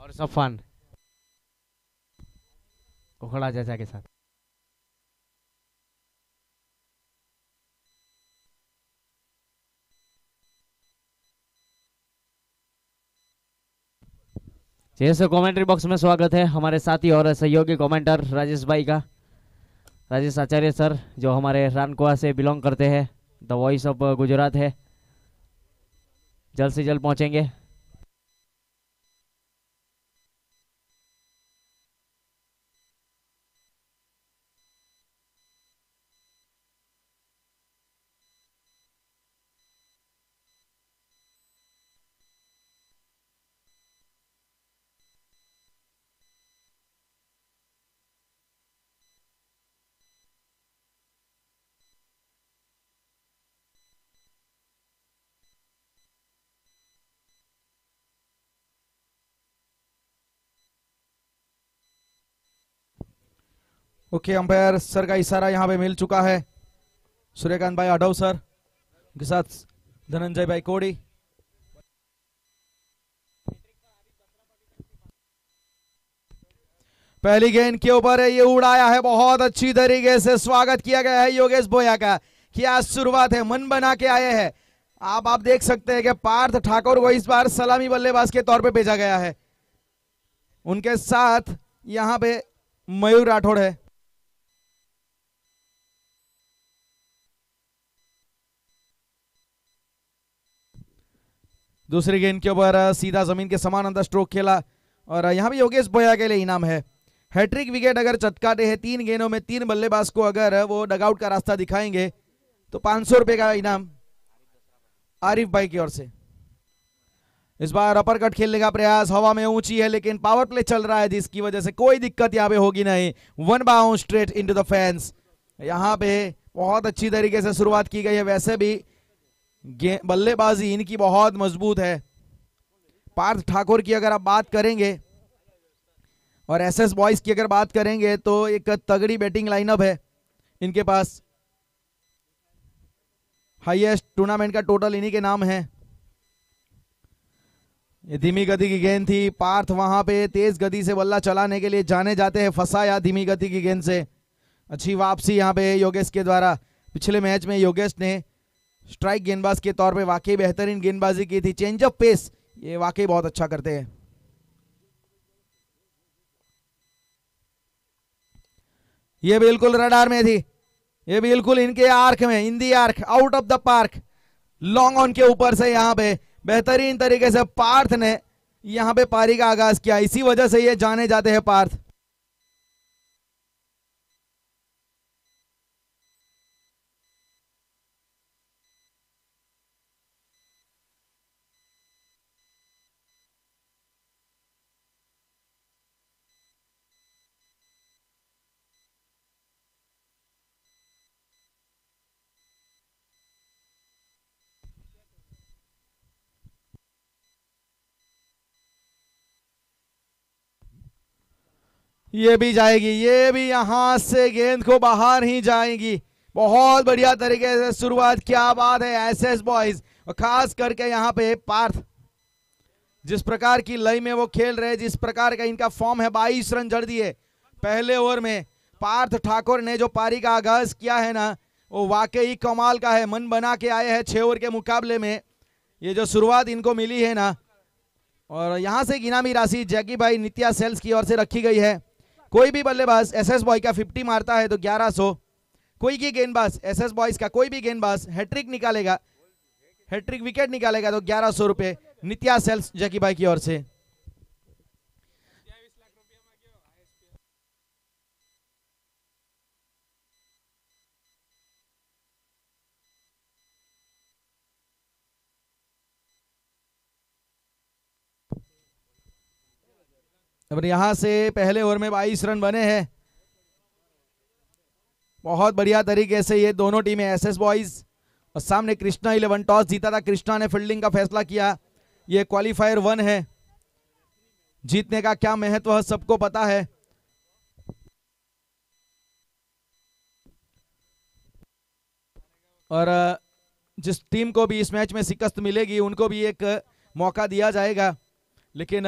और सफान कोखड़ा चाचा के साथ। जैसे कमेंट्री बॉक्स में स्वागत है हमारे साथी और सहयोगी कमेंटर राजेश भाई का, राजेश आचार्य सर, जो हमारे रानकुआ से बिलोंग करते हैं, द वॉइस ऑफ गुजरात है। जल्द से जल्द पहुंचेंगे। ओके, अंपायर सर का इशारा यहाँ पे मिल चुका है। सूर्यकांत भाई आडव सर के साथ धनंजय भाई कोड़ी। पहली गेंद के ऊपर है, ये उड़ाया है, बहुत अच्छी तरीके से स्वागत किया गया है योगेश भोया का कि आज शुरुआत है, मन बना के आए हैं। आप देख सकते हैं कि पार्थ ठाकुर को इस बार सलामी बल्लेबाज के तौर पे भेजा गया है। उनके साथ यहां पे मयूर राठौड़ है। दूसरी गेंद के ऊपर सीधा जमीन के समान अंदर स्ट्रोक खेला और यहां भी योगेश भोया के लिए इनाम है। हैट्रिक विकेट अगर चटकाते हैं, 3 गेंदों में 3 बल्लेबाज को अगर वो डगआउट का रास्ता दिखाएंगे तो 500 रुपए का इनाम आरिफ भाई की ओर से। इस बार अपर कट खेलने का प्रयास, हवा में ऊंची है लेकिन पावर प्ले चल रहा है जिसकी वजह से कोई दिक्कत यहां पे होगी नहीं। 1 bounce straight into the fans. यहां पे बहुत अच्छी तरीके से शुरुआत की गई है। वैसे भी बल्लेबाजी इनकी बहुत मजबूत है। पार्थ ठाकुर की अगर आप बात करेंगे और एसएस बॉयज की अगर बात करेंगे तो एक तगड़ी बैटिंग लाइनअप है इनके पास। हाईएस्ट टूर्नामेंट का टोटल इन्हीं के नाम है। ये धीमी गति की गेंद थी। पार्थ वहां पे तेज गति से बल्ला चलाने के लिए जाने जाते हैं, फंसाया धीमी गति की गेंद से। अच्छी वापसी यहां पे योगेश के द्वारा। पिछले मैच में योगेश ने स्ट्राइक गेंदबाज के तौर पे वाकई बेहतरीन गेंदबाजी की थी। चेंज ऑफ पेस ये वाकई बहुत अच्छा करते हैं। ये बिल्कुल रडार में थी, ये बिल्कुल इनके आर्क में, in the arc, out of the park, long on के ऊपर से यहां पे बेहतरीन तरीके से पार्थ ने यहां पे पारी का आगाज किया। इसी वजह से ये जाने जाते हैं पार्थ। ये भी जाएगी, ये भी यहां से गेंद को बाहर ही जाएगी। बहुत बढ़िया तरीके से शुरुआत, क्या बात है एसएस बॉयज, और खास करके यहां पे पार्थ जिस प्रकार की लय में वो खेल रहे, जिस प्रकार का इनका फॉर्म है। 22 रन जड़ दिए पहले ओवर में। पार्थ ठाकुर ने जो पारी का आगाज किया है ना, वो वाकई कमाल का है। मन बना के आए हैं 6 ओवर के मुकाबले में। ये जो शुरुआत इनको मिली है ना, और यहां से इनामी राशि जैकी भाई नित्या सेल्स की ओर से रखी गई है। कोई भी बल्लेबाज एसएस बॉय का 50 मारता है तो 1100। कोई भी गेंदबाज एसएस बॉयज का कोई भी गेंदबाज हैट्रिक निकालेगा, हैट्रिक विकेट निकालेगा तो 1100 रुपए नित्या सेल्स जैकी भाई की ओर से। अब यहां से पहले ओवर में 22 रन बने हैं। बहुत बढ़िया तरीके से ये दोनों टीमें, एसएस बॉयज और सामने कृष्णा 11, टॉस जीता था कृष्णा ने, फील्डिंग का फैसला किया। ये क्वालिफायर 1 है, जीतने का क्या महत्व है सबको पता है। और जिस टीम को भी इस मैच में शिकस्त मिलेगी उनको भी एक मौका दिया जाएगा। लेकिन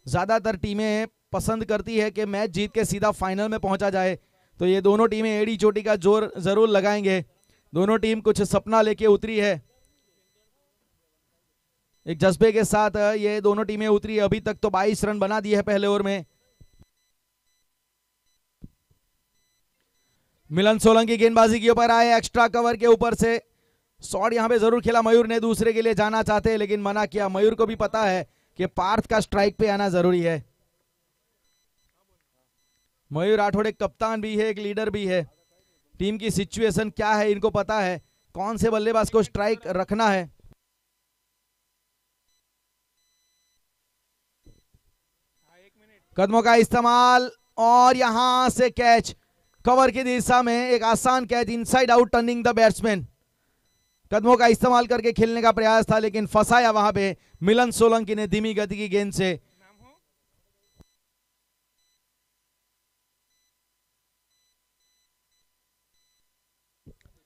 ज्यादातर टीमें पसंद करती है कि मैच जीत के सीधा फाइनल में पहुंचा जाए, तो ये दोनों टीमें एड़ी चोटी का जोर जरूर लगाएंगे। दोनों टीम कुछ सपना लेके उतरी है, एक जज्बे के साथ ये दोनों टीमें उतरी है। अभी तक तो 22 रन बना दिए है पहले ओवर में। मिलन सोलंकी गेंदबाजी के ऊपर आए, एक्स्ट्रा कवर के ऊपर से शॉट यहां पे जरूर खेला मयूर ने, दूसरे के लिए जाना चाहते हैं लेकिन मना किया। मयूर को भी पता है कि पार्थ का स्ट्राइक पे आना जरूरी है। मयूर राठौड़ एक कप्तान भी है, एक लीडर भी है। टीम की सिचुएशन क्या है इनको पता है, कौन से बल्लेबाज को स्ट्राइक रखना है। कदमों का इस्तेमाल और यहां से कैच, कवर की दिशा में एक आसान catch, inside out turning the batsman. कदमों का इस्तेमाल करके खेलने का प्रयास था लेकिन फंसाया वहां पे मिलन सोलंकी ने धीमी गति की गेंद से।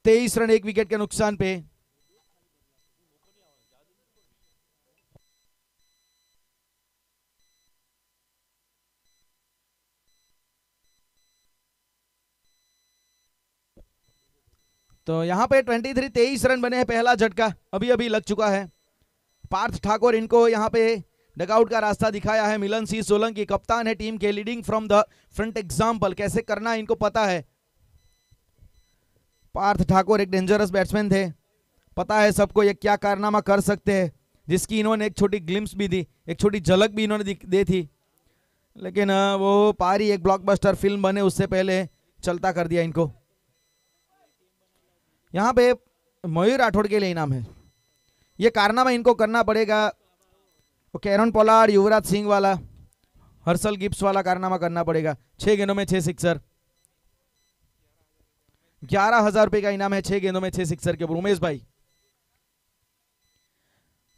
तेईस रन 1 विकेट के नुकसान पे। तो यहां पे 23 रन बने हैं, पहला झटका अभी अभी लग चुका है। पार्थ ठाकुर इनको यहां पे डगआउट का रास्ता दिखाया है। मिलन सिंह सोलंकी कप्तान है टीम के, leading from the front example, कैसे करना है इनको पता है। पार्थ ठाकुर एक डेंजरस बैट्समैन थे, पता है सबको ये क्या कारनामा कर सकते हैं, जिसकी इन्होंने एक छोटी ग्लिम्स भी दी, एक छोटी झलक भी इन्होंने दी थी, लेकिन वो पारी एक ब्लॉकबस्टर फिल्म बने उससे पहले चलता कर दिया इनको। यहां पे मयूर राठौड़ के लिए इनाम है, ये कारनामा इनको करना पड़ेगा। वो कैरन पोलार्ड, युवराज सिंह वाला, हर्षल गिब्स वाला कारनामा करना पड़ेगा। 6 गेंदों में 6 सिक्सर, 11,000 रुपए का इनाम है 6 गेंदों में 6 सिक्सर के ऊपर। उमेश भाई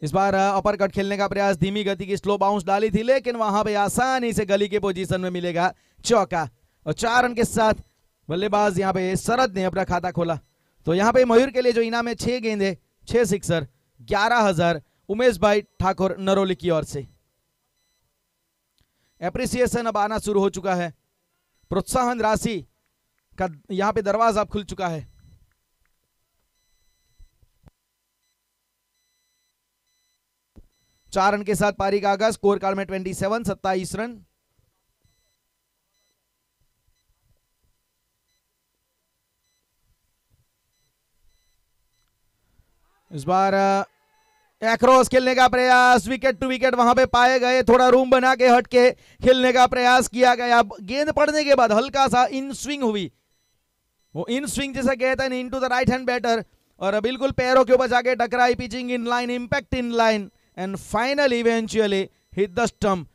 इस बार अपर कट खेलने का प्रयास, धीमी गति की स्लो बाउंस डाली थी लेकिन वहां पे आसानी से गली के पोजीशन में मिलेगा चौका। और 4 रन के साथ बल्लेबाज यहां पे शरद ने अपना खाता खोला। तो यहां पे मयूर के लिए जो इनाम है 6 गेंदे 6 सिक्सर, 11,000 उमेश भाई ठाकुर नरोली की ओर से। एप्रिसिएशन अब आना शुरू हो चुका है, प्रोत्साहन राशि का यहां पे दरवाजा खुल चुका है। चार रन के साथ पारी का आगाज, स्कोर कार्ड में 27 रन। इस बार एक्रॉस खेलने का प्रयास, विकेट टू विकेट वहां पे पाए गए, थोड़ा रूम बना के हट के खेलने का प्रयास किया गया। गेंद पड़ने के बाद हल्का सा इन स्विंग हुई, वो इन स्विंग जैसा कहता है into the right hand batter, और बिल्कुल पैरों के ऊपर जाके टकराई। Pitching in line, impact in line and finally eventually hit the stump.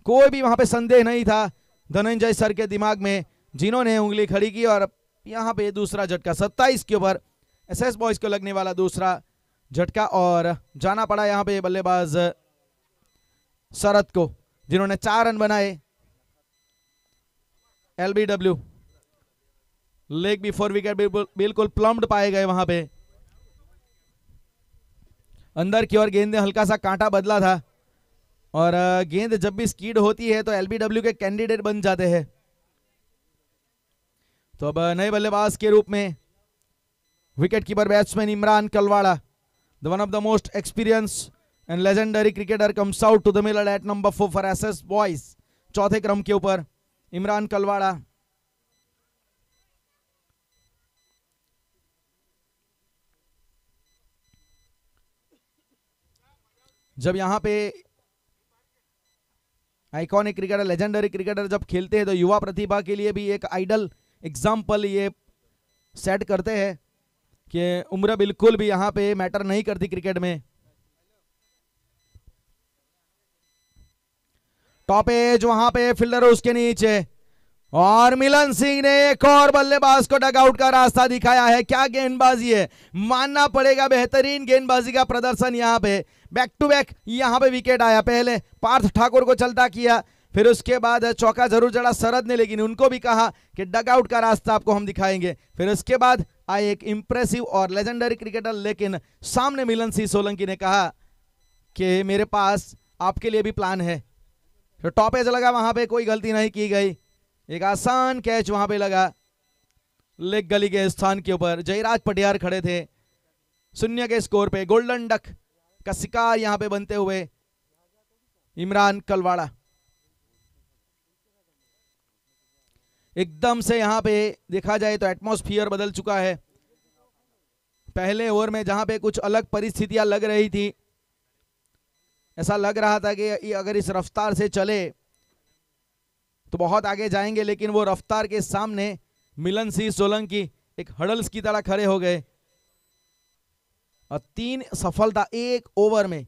कोई भी वहां पे संदेह नहीं था धनंजय सर के दिमाग में, जिन्होंने उंगली खड़ी की। और यहां पे दूसरा झटका 27 के ऊपर एसएस बॉयज को लगने वाला दूसरा झटका, और जाना पड़ा यहां पे बल्लेबाज शरद को, जिन्होंने 4 रन बनाए। एलबीडब्ल्यू लेग बिफोर विकेट बिल्कुल प्लम्ड पाए गए वहां पे। अंदर की ओर गेंद ने हल्का सा कांटा बदला था, और गेंद जब भी स्कीड होती है तो एलबीडब्ल्यू के कैंडिडेट बन जाते हैं। तो अब नए बल्लेबाज के रूप में wicket keeper batsman Imran Kalwara, the one of the most experienced and legendary cricketer comes out to the middle at number 4 for SS boys। चौथे क्रम के ऊपर इमरान कलवाड़ा। जब यहां पे आइकॉनिक क्रिकेटर, लेजेंडरी क्रिकेटर जब खेलते हैं तो युवा प्रतिभा के लिए भी एक आइडल एग्जाम्पल ये सेट करते हैं कि उम्र बिल्कुल भी यहां पे मैटर नहीं करती क्रिकेट में। टॉप एज वहां पे फील्डर उसके नीचे, और मिलन सिंह ने एक और बल्लेबाज को डगआउट का रास्ता दिखाया है। क्या गेंदबाजी है, मानना पड़ेगा, बेहतरीन गेंदबाजी का प्रदर्शन। यहां पे बैक टू बैक यहां पे विकेट आया, पहले पार्थ ठाकुर को चलता किया, फिर उसके बाद चौका जरूर जड़ा शरद ने, लेकिन उनको भी कहा कि डगआउट का रास्ता आपको हम दिखाएंगे। फिर उसके बाद आए एक इंप्रेसिव और लेजेंडरी क्रिकेटर, लेकिन सामने मिलन सिंह सोलंकी ने कहा कि मेरे पास आपके लिए भी प्लान है। तो टॉप एज लगा, वहां पे कोई गलती नहीं की गई, एक आसान कैच वहां पे लगा लेग गली के स्थान के ऊपर। जयराज पटियार खड़े थे 0 के स्कोर पे। गोल्डन डक का शिकार यहां पे बनते हुए इमरान कलवाड़ा। एकदम से यहां पे देखा जाए तो एटमॉस्फियर बदल चुका है। पहले ओवर में जहां पे कुछ अलग परिस्थितियां लग रही थी, ऐसा लग रहा था कि अगर इस रफ्तार से चले तो बहुत आगे जाएंगे, लेकिन वो रफ्तार के सामने मिलन सिंह सोलंकी एक हडल्स की तरह खड़े हो गए और 3 सफलता 1 ओवर में,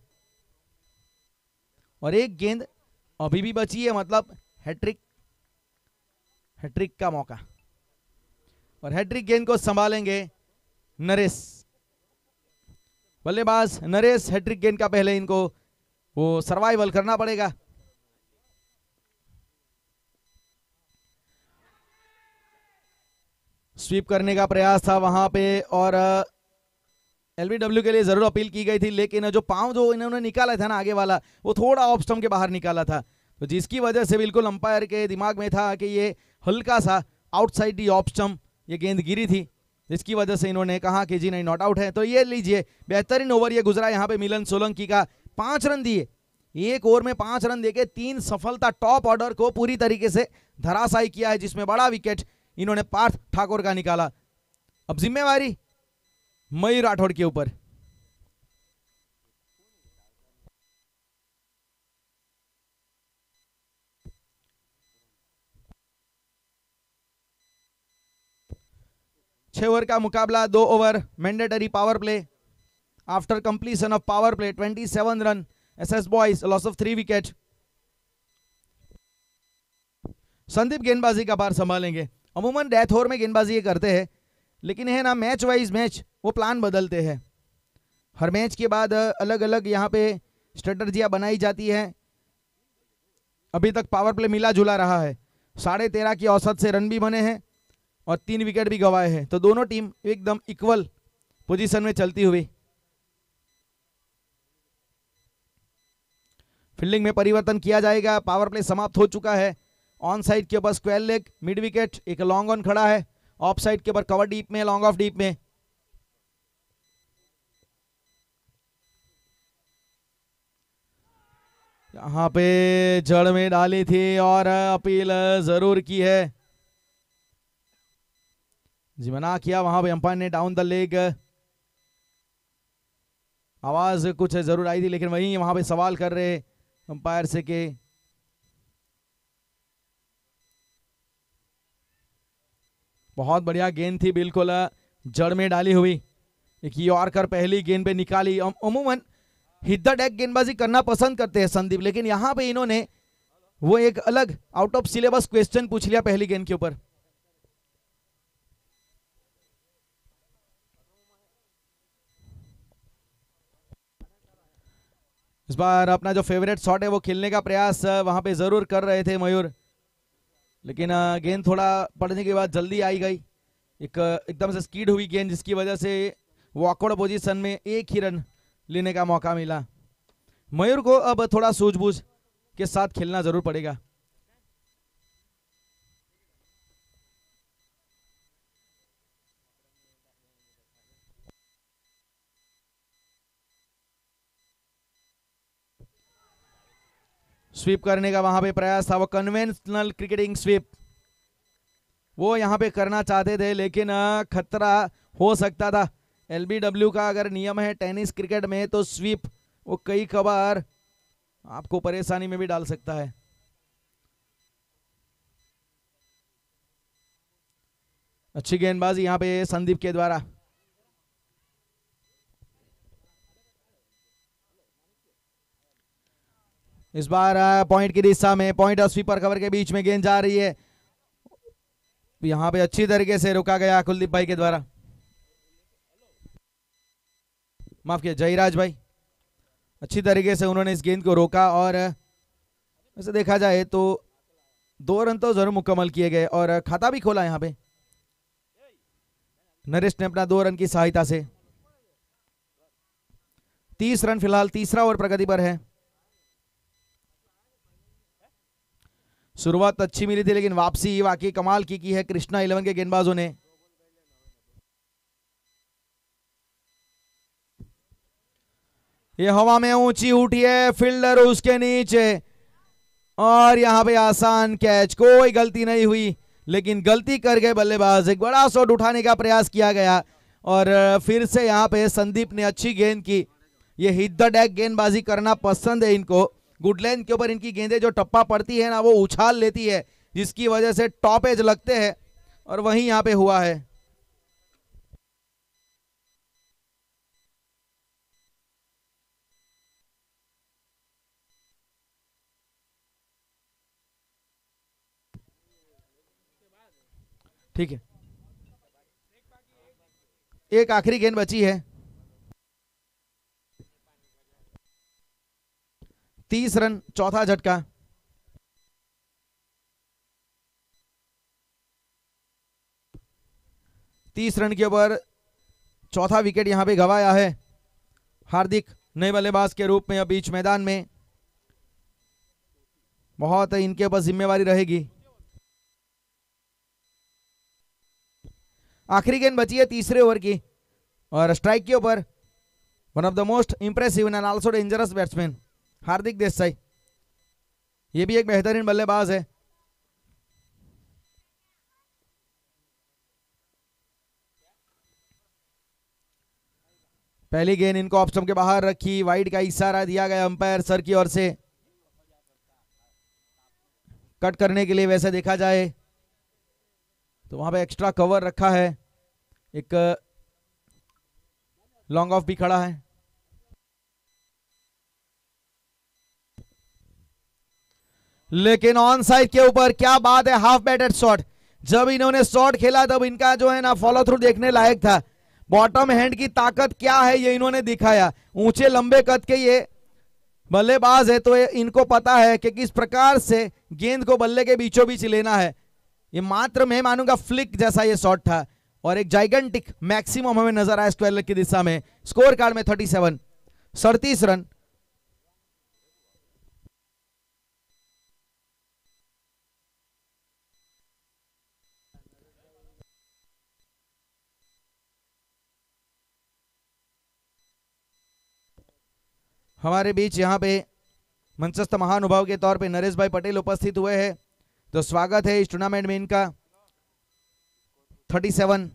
और 1 गेंद अभी भी बची है, मतलब हैट्रिक का मौका। और हैट्रिक गेंद को संभालेंगे नरेश, बल्लेबाज नरेश। हैट्रिक गेंद का पहले इनको वो सर्वाइवल करना पड़ेगा। स्वीप करने का प्रयास था वहां पे, और एलबीडब्ल्यू के लिए जरूर अपील की गई थी, लेकिन जो पांव जो इन्होंने निकाला था ना आगे वाला, वो थोड़ा ऑफ स्टंप के बाहर निकाला था, तो जिसकी वजह से बिल्कुल अंपायर के दिमाग में था कि ये हल्का सा आउटसाइड दी ऑफ स्टंप ये गेंद गिरी थी, जिसकी वजह से इन्होंने कहा कि जी नहीं, नॉट आउट है। तो ये लीजिए, बेहतरीन ओवर ये गुजरा यहाँ पे मिलन सोलंकी का। 5 रन दिए, 1 ओवर में 5 रन देके 3 सफलता, टॉप ऑर्डर को पूरी तरीके से धराशायी किया है, जिसमें बड़ा विकेट इन्होंने पार्थ ठाकुर का निकाला। अब जिम्मेवारी मयूर राठौड़ के ऊपर। छह ओवर का मुकाबला, 2 over mandatory power play. After completion of power play 27 run, SS boys loss of 3 wicket. Sandeep गेंदबाजी का बार संभालेंगे। अमूमन डेथ ओवर में गेंदबाजी ये करते हैं, लेकिन है ना मैच वाइज मैच वो प्लान बदलते हैं। हर मैच के बाद अलग अलग यहाँ पे स्ट्रेटजियां बनाई जाती है। अभी तक पावर प्ले मिला जुला रहा है, 13.5 की औसत से रन भी बने हैं और 3 विकेट भी गंवाए हैं, तो दोनों टीम एकदम इक्वल पोजीशन में चलती हुई। फील्डिंग में परिवर्तन किया जाएगा, पावर प्ले समाप्त हो चुका है। ऑन साइड के ऊपर स्क्वायर लेग, मिड विकेट, एक लॉन्ग ऑन खड़ा है। ऑफ साइड के ऊपर कवर डीप में, लॉन्ग ऑफ डीप में। यहां पे जड़ में डाली थी और अपील जरूर की है, जी मना किया वहां पे अंपायर ने, डाउन द लेग। आवाज कुछ जरूर आई थी, लेकिन वहीं वहां पे सवाल कर रहे अंपायर से के बहुत बढ़िया गेंद थी, बिल्कुल जड़ में डाली हुई। एक यॉर्कर पहली गेंद पे निकाली। अमूमन हिट द डेक गेंदबाजी करना पसंद करते हैं संदीप, लेकिन यहां पे इन्होंने वो एक अलग आउट ऑफ सिलेबस क्वेश्चन पूछ लिया पहली गेंद के ऊपर। इस बार अपना जो फेवरेट शॉट है वो खेलने का प्रयास वहां पे जरूर कर रहे थे मयूर, लेकिन गेंद थोड़ा पड़ने के बाद जल्दी आई गई, एकदम से स्कीड हुई गेंद, जिसकी वजह से वॉकआउट पोजीशन में 1 ही रन लेने का मौका मिला। मयूर को अब थोड़ा सूझबूझ के साथ खेलना जरूर पड़ेगा। स्वीप करने का वहां पे प्रयास था, वो कन्वेंशनल क्रिकेटिंग स्वीप वो यहां पे करना चाहते थे, लेकिन खतरा हो सकता था। एलबीडब्ल्यू का अगर नियम है टेनिस क्रिकेट में, तो स्वीप वो कई कबार आपको परेशानी में भी डाल सकता है। अच्छी गेंदबाजी यहां पे संदीप के द्वारा। इस बार पॉइंट की दिशा में, पॉइंट और स्वीपर कवर के बीच में गेंद जा रही है, यहां पे अच्छी तरीके से रुका गया कुलदीप भाई के द्वारा, माफ किया जयराज भाई, अच्छी तरीके से उन्होंने इस गेंद को रोका। और वैसे देखा जाए तो 2 रन तो जरूर मुकम्मल किए गए और खाता भी खोला यहां पे नरेश ने अपना 2 रन की सहायता से। 30 रन फिलहाल तीसरा ओवर प्रगति पर है। शुरुआत अच्छी मिली थी लेकिन वापसी वाकई कमाल की है कृष्णा 11 के गेंदबाजों ने। ये हवा में ऊंची उठी है, फील्डर उसके नीचे, और यहां पे आसान कैच, कोई गलती नहीं हुई लेकिन गलती कर गए बल्लेबाज। एक बड़ा शॉट उठाने का प्रयास किया गया और फिर से यहां पे संदीप ने अच्छी गेंद की। ये हिट द डेक गेंदबाजी करना पसंद है इनको। गुड लेंथ के ऊपर इनकी गेंदें जो टप्पा पड़ती है ना वो उछाल लेती है, जिसकी वजह से टॉप एज लगते हैं और वही यहां पे हुआ है। ठीक है, एक आखिरी गेंद बची है। 30 रन, चौथा झटका। तीस रन के ऊपर चौथा विकेट यहां पे गंवाया है हार्दिक नए बल्लेबाज के रूप में। अब बीच मैदान में बहुत इनके ऊपर जिम्मेवारी रहेगी। आखिरी गेंद बची है तीसरे ओवर की और स्ट्राइक के ऊपर one of the most impressive and also dangerous batsman Hardik Desai. ये भी एक बेहतरीन बल्लेबाज है। पहली गेंद इनको ऑफ स्टंप के बाहर रखी, वाइड का इशारा दिया गया अंपायर सर की ओर से कट करने के लिए। वैसे देखा जाए तो वहां पे एक्स्ट्रा कवर रखा है, एक लॉन्ग ऑफ भी खड़ा है। लेकिन ऑन साइड के ऊपर क्या बात है, हाफ बैटेड शॉट। जब इन्होंने शॉट खेला तब इनका जो है ना फॉलो थ्रू देखने लायक था। बॉटम हैंड की ताकत क्या है ये इन्होंने दिखाया। ऊंचे लंबे कद के ये बल्लेबाज है तो इनको पता है कि किस प्रकार से गेंद को बल्ले के बीचों बीच लेना है। ये मात्र मैं मानूंगा फ्लिक जैसा ये शॉट था और एक जाइगेंटिक मैक्सिमम हमें नजर आया स्क्वायर लेग की दिशा में। स्कोर कार्ड में 37 रन। हमारे बीच यहाँ पे मंचस्थ महानुभाव के तौर पे नरेश भाई पटेल उपस्थित हुए हैं, तो स्वागत है इस टूर्नामेंट में इनका। 37,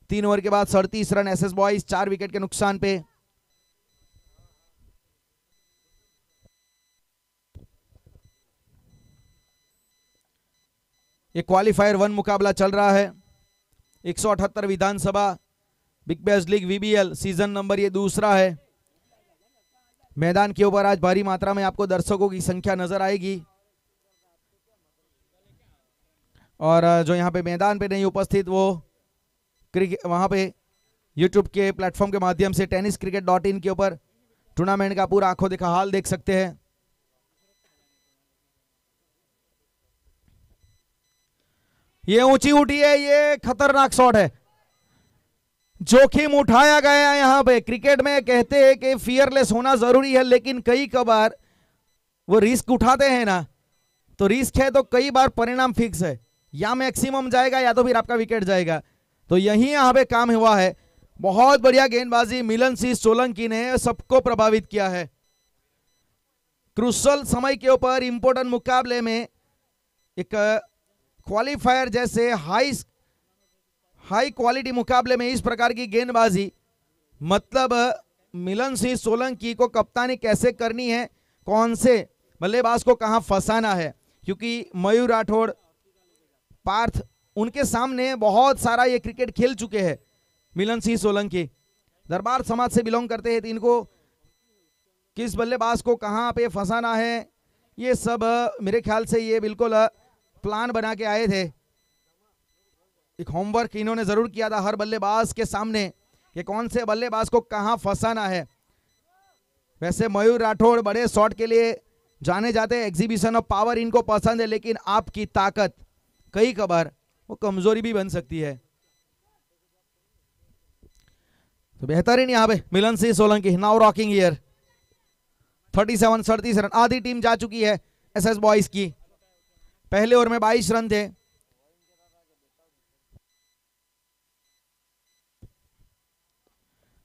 3 ओवर के बाद 37 रन एसएस बॉयज 4 विकेट के नुकसान पे। ये क्वालिफायर 1 मुकाबला चल रहा है। 178 विधानसभा Big Bash League VBL season number ये दूसरा है। मैदान के ऊपर आज भारी मात्रा में आपको दर्शकों की संख्या नजर आएगी और जो यहाँ पे मैदान पे नहीं उपस्थित वो वहां पे यूट्यूब के प्लेटफॉर्म के माध्यम से tenniscricket.in के ऊपर टूर्नामेंट का पूरा आंखों देखा हाल देख सकते हैं। ये ऊंची उठी है, ये खतरनाक शॉट है, जोखिम उठाया गया यहां पे। क्रिकेट में कहते हैं कि फियरलेस होना जरूरी है, लेकिन कई कबार वो रिस्क उठाते हैं ना, तो रिस्क है तो कई बार परिणाम फिक्स है, या मैक्सिमम जाएगा या तो फिर आपका विकेट जाएगा। तो यही यहां पे काम हुआ है। बहुत बढ़िया गेंदबाजी मिलन सिंह सोलंकी ने सबको प्रभावित किया है। क्रूशल समय के ऊपर इंपोर्टेंट मुकाबले में एक क्वालिफायर जैसे हाई क्वालिटी मुकाबले में इस प्रकार की गेंदबाजी, मतलब मिलन सिंह सोलंकी को कप्तानी कैसे करनी है, कौन से बल्लेबाज को कहां फंसाना है, क्योंकि मयूर राठौड़, पार्थ, उनके सामने बहुत सारा ये क्रिकेट खेल चुके हैं। मिलन सिंह सोलंकी दरबार समाज से बिलोंग करते हैं, तो इनको किस बल्लेबाज को कहां पे फंसाना है ये सब मेरे ख्याल से ये बिल्कुल प्लान बना के आए थे। एक होमवर्क इन्होंने जरूर किया था हर बल्लेबाज के सामने कि कौन से बल्लेबाज को कहां फंसाना है। वैसे मयूर राठौड़ बड़े शॉट के लिए जाने जाते हैं, एग्जीबिशन ऑफ पावर इनको पसंद है, लेकिन आपकी ताकत कई कबार वो कमजोरी भी बन सकती है। तो बेहतरीन यहां पे Milan Singh Solanki now rocking here. 37 run, आधी टीम जा चुकी है एसएस बॉयज की। पहले ओवर में 22 रन थे।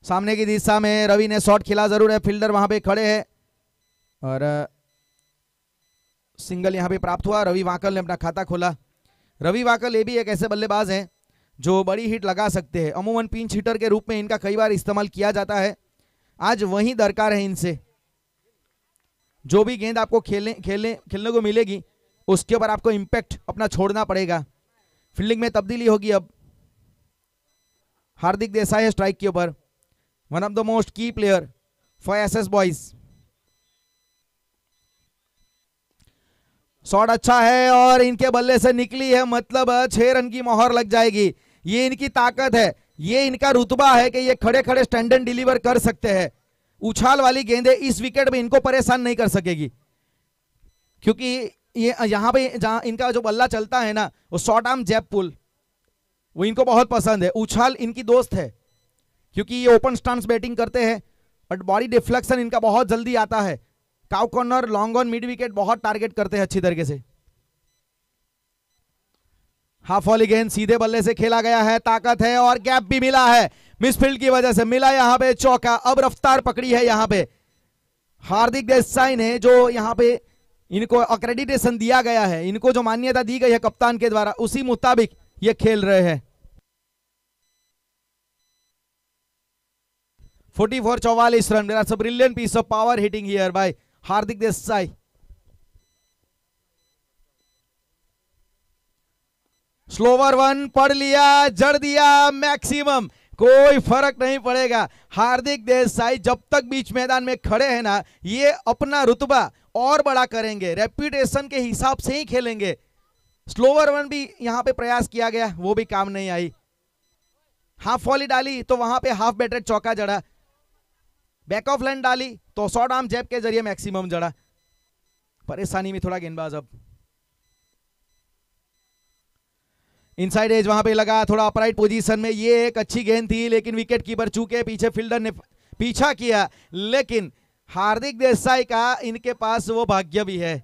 सामने की दिशा में रवि ने शॉट खेला जरूर है, फील्डर वहां पे खड़े हैं और सिंगल यहां पे प्राप्त हुआ। रवि वाकल ने अपना खाता खोला। रवि वाकल ये भी एक ऐसे बल्लेबाज हैं जो बड़ी हिट लगा सकते हैं। अमूमन पिंच हिटर के रूप में इनका कई बार इस्तेमाल किया जाता है, आज वही दरकार है इनसे। जो भी गेंद आपको खेलने को मिलेगी उसके ऊपर आपको इंपैक्ट अपना छोड़ना पड़ेगा। फील्डिंग में तब्दीली होगी अब। हार्दिक देसाई है स्ट्राइक के ऊपर, वन ऑफ द मोस्ट की player for SS boys. Shot अच्छा है और इनके बल्ले से निकली है, मतलब 6 रन की मोहर लग जाएगी। ये इनकी ताकत है, ये इनका रुतबा है कि ये खड़े खड़े स्टैंड एंड डिलीवर कर सकते हैं। उछाल वाली गेंदें इस विकेट में इनको परेशान नहीं कर सकेगी, क्योंकि ये यहां पे जहां इनका जो बल्ला चलता है ना, वो शॉर्ट आर्म जैप पुल, वो इनको बहुत पसंद है। उछाल इनकी दोस्त है, क्योंकि ये ओपन स्टांस बैटिंग करते हैं बट बॉडी डिफ्लेक्शन इनका बहुत जल्दी आता है। Cow corner, long on, mid wicket बहुत टारगेट करते हैं अच्छी तरीके से। हाफ वॉली गेंद सीधे बल्ले से खेला गया है, ताकत है और गैप भी मिला है, मिसफील्ड की वजह से मिला यहां पे चौका। अब रफ्तार पकड़ी है यहां पे हार्दिक देसाई ने, जो यहां पे इनको अक्रेडिटेशन दिया गया है, इनको जो मान्यता दी गई है कप्तान के द्वारा, उसी मुताबिक ये खेल रहे हैं। 44 run, that's a brilliant piece of power hitting here by Hardik Desai. Slower one पढ़ लिया, जड़ दिया मैक्सिमम, कोई फर्क नहीं पड़ेगा। हार्दिक देसाई जब तक बीच मैदान में खड़े हैं ना, ये अपना रुतबा और बड़ा करेंगे, रेप्यूटेशन के हिसाब से ही खेलेंगे। स्लोवर वन भी यहां पे प्रयास किया गया, वो भी काम नहीं आई। हाफ वॉली डाली तो वहां पे हाफ बैटेड चौका जड़ा, बैक ऑफ लाइन डाली तो शॉर्ट आर्म जैब के जरिए मैक्सिमम जड़ा। परेशानी में थोड़ा गेंदबाज अब इनसाइड एज वहां पे लगा, थोड़ा अपराइट पोजीशन में। ये एक अच्छी गेंद थी लेकिन विकेट कीपर चूके, पीछे फील्डर ने पीछा किया, लेकिन हार्दिक देसाई का इनके पास वो भाग्य भी है,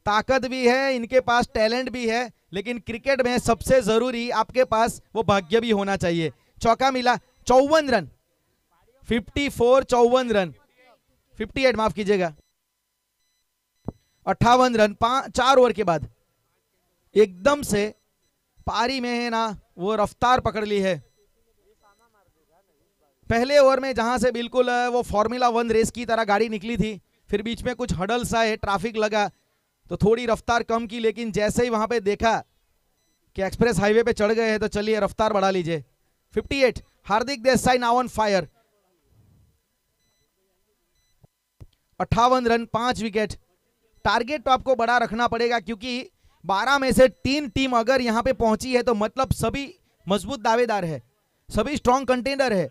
ताकत भी है, इनके पास टैलेंट भी है, लेकिन क्रिकेट में सबसे जरूरी आपके पास वो भाग्य भी होना चाहिए। चौका मिला, 54 रन, 54 रन, 58 माफ कीजिएगा, 58 रन 4 ओवर के बाद एकदम से पारी में है ना वो रफ्तार पकड़ ली है। पहले ओवर में जहां से बिल्कुल वो फॉर्मूला 1 रेस की तरह गाड़ी निकली थी, फिर बीच में कुछ हडल्स आए, ट्रैफिक लगा तो थोड़ी रफ्तार कम की, लेकिन जैसे ही वहां पे देखा कि एक्सप्रेस हाईवे पे चढ़ गए हैं तो चलिए रफ्तार बढ़ा लीजिए। 58, Hardik Desai now on fire. 58 run, 5 wicket. Target तो आपको बड़ा रखना पड़ेगा, क्योंकि 12 में से 3 टीम अगर यहां पे पहुंची है तो मतलब सभी मजबूत दावेदार है, सभी स्ट्रॉन्ग कंटेंडर है।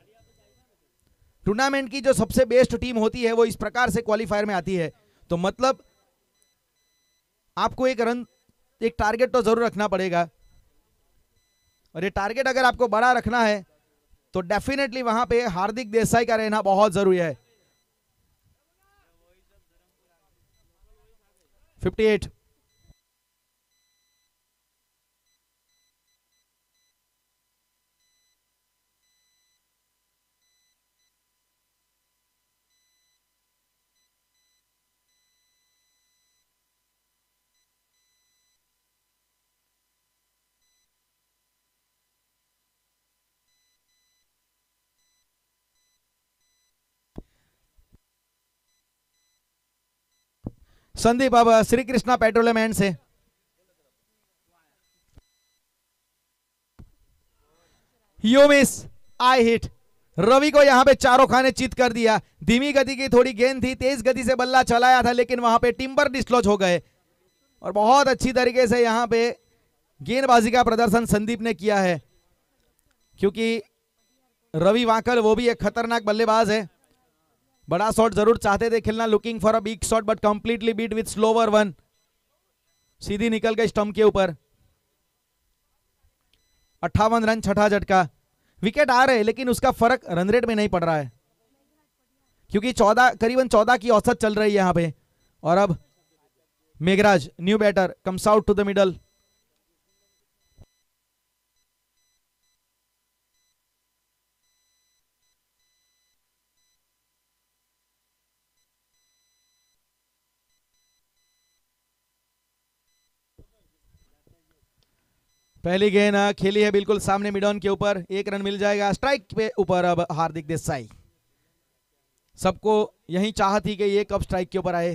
टूर्नामेंट की जो सबसे बेस्ट टीम होती है वो इस प्रकार से क्वालिफायर में आती है, तो मतलब आपको एक टारगेट तो जरूर रखना पड़ेगा, और ये टारगेट अगर आपको बड़ा रखना है तो डेफिनेटली वहां पे हार्दिक देसाई का रहना बहुत जरूरी है। 58। संदीप अब श्री कृष्णा पेट्रोलियम एंड से you miss, I hit. Ravi को यहां पे चारों खाने चित कर दिया। धीमी गति की थोड़ी गेंद थी, तेज गति से बल्ला चलाया था, लेकिन वहां पे टिम्बर डिस्लॉज हो गए, और बहुत अच्छी तरीके से यहां पे गेंदबाजी का प्रदर्शन संदीप ने किया है, क्योंकि रवि वाकल वो भी एक खतरनाक बल्लेबाज है। बड़ा शॉट जरूर चाहते थे खेलना, looking for a big shot, but completely beat with slower one. सीधी निकल गई स्टंप के ऊपर। 58 रन, छठा झटका। विकेट आ रहे लेकिन उसका फर्क रन रेट में नहीं पड़ रहा है, क्योंकि करीबन 14 की औसत चल रही है यहां पे। और अब Meghraj new batter comes out to the middle. पहली गेंद खेली है बिल्कुल सामने मिड ऑन के ऊपर, 1 रन मिल जाएगा। स्ट्राइक पे ऊपर अब हार्दिक देसाई। सबको यही चाहत थी कि ये कब स्ट्राइक के ऊपर आए,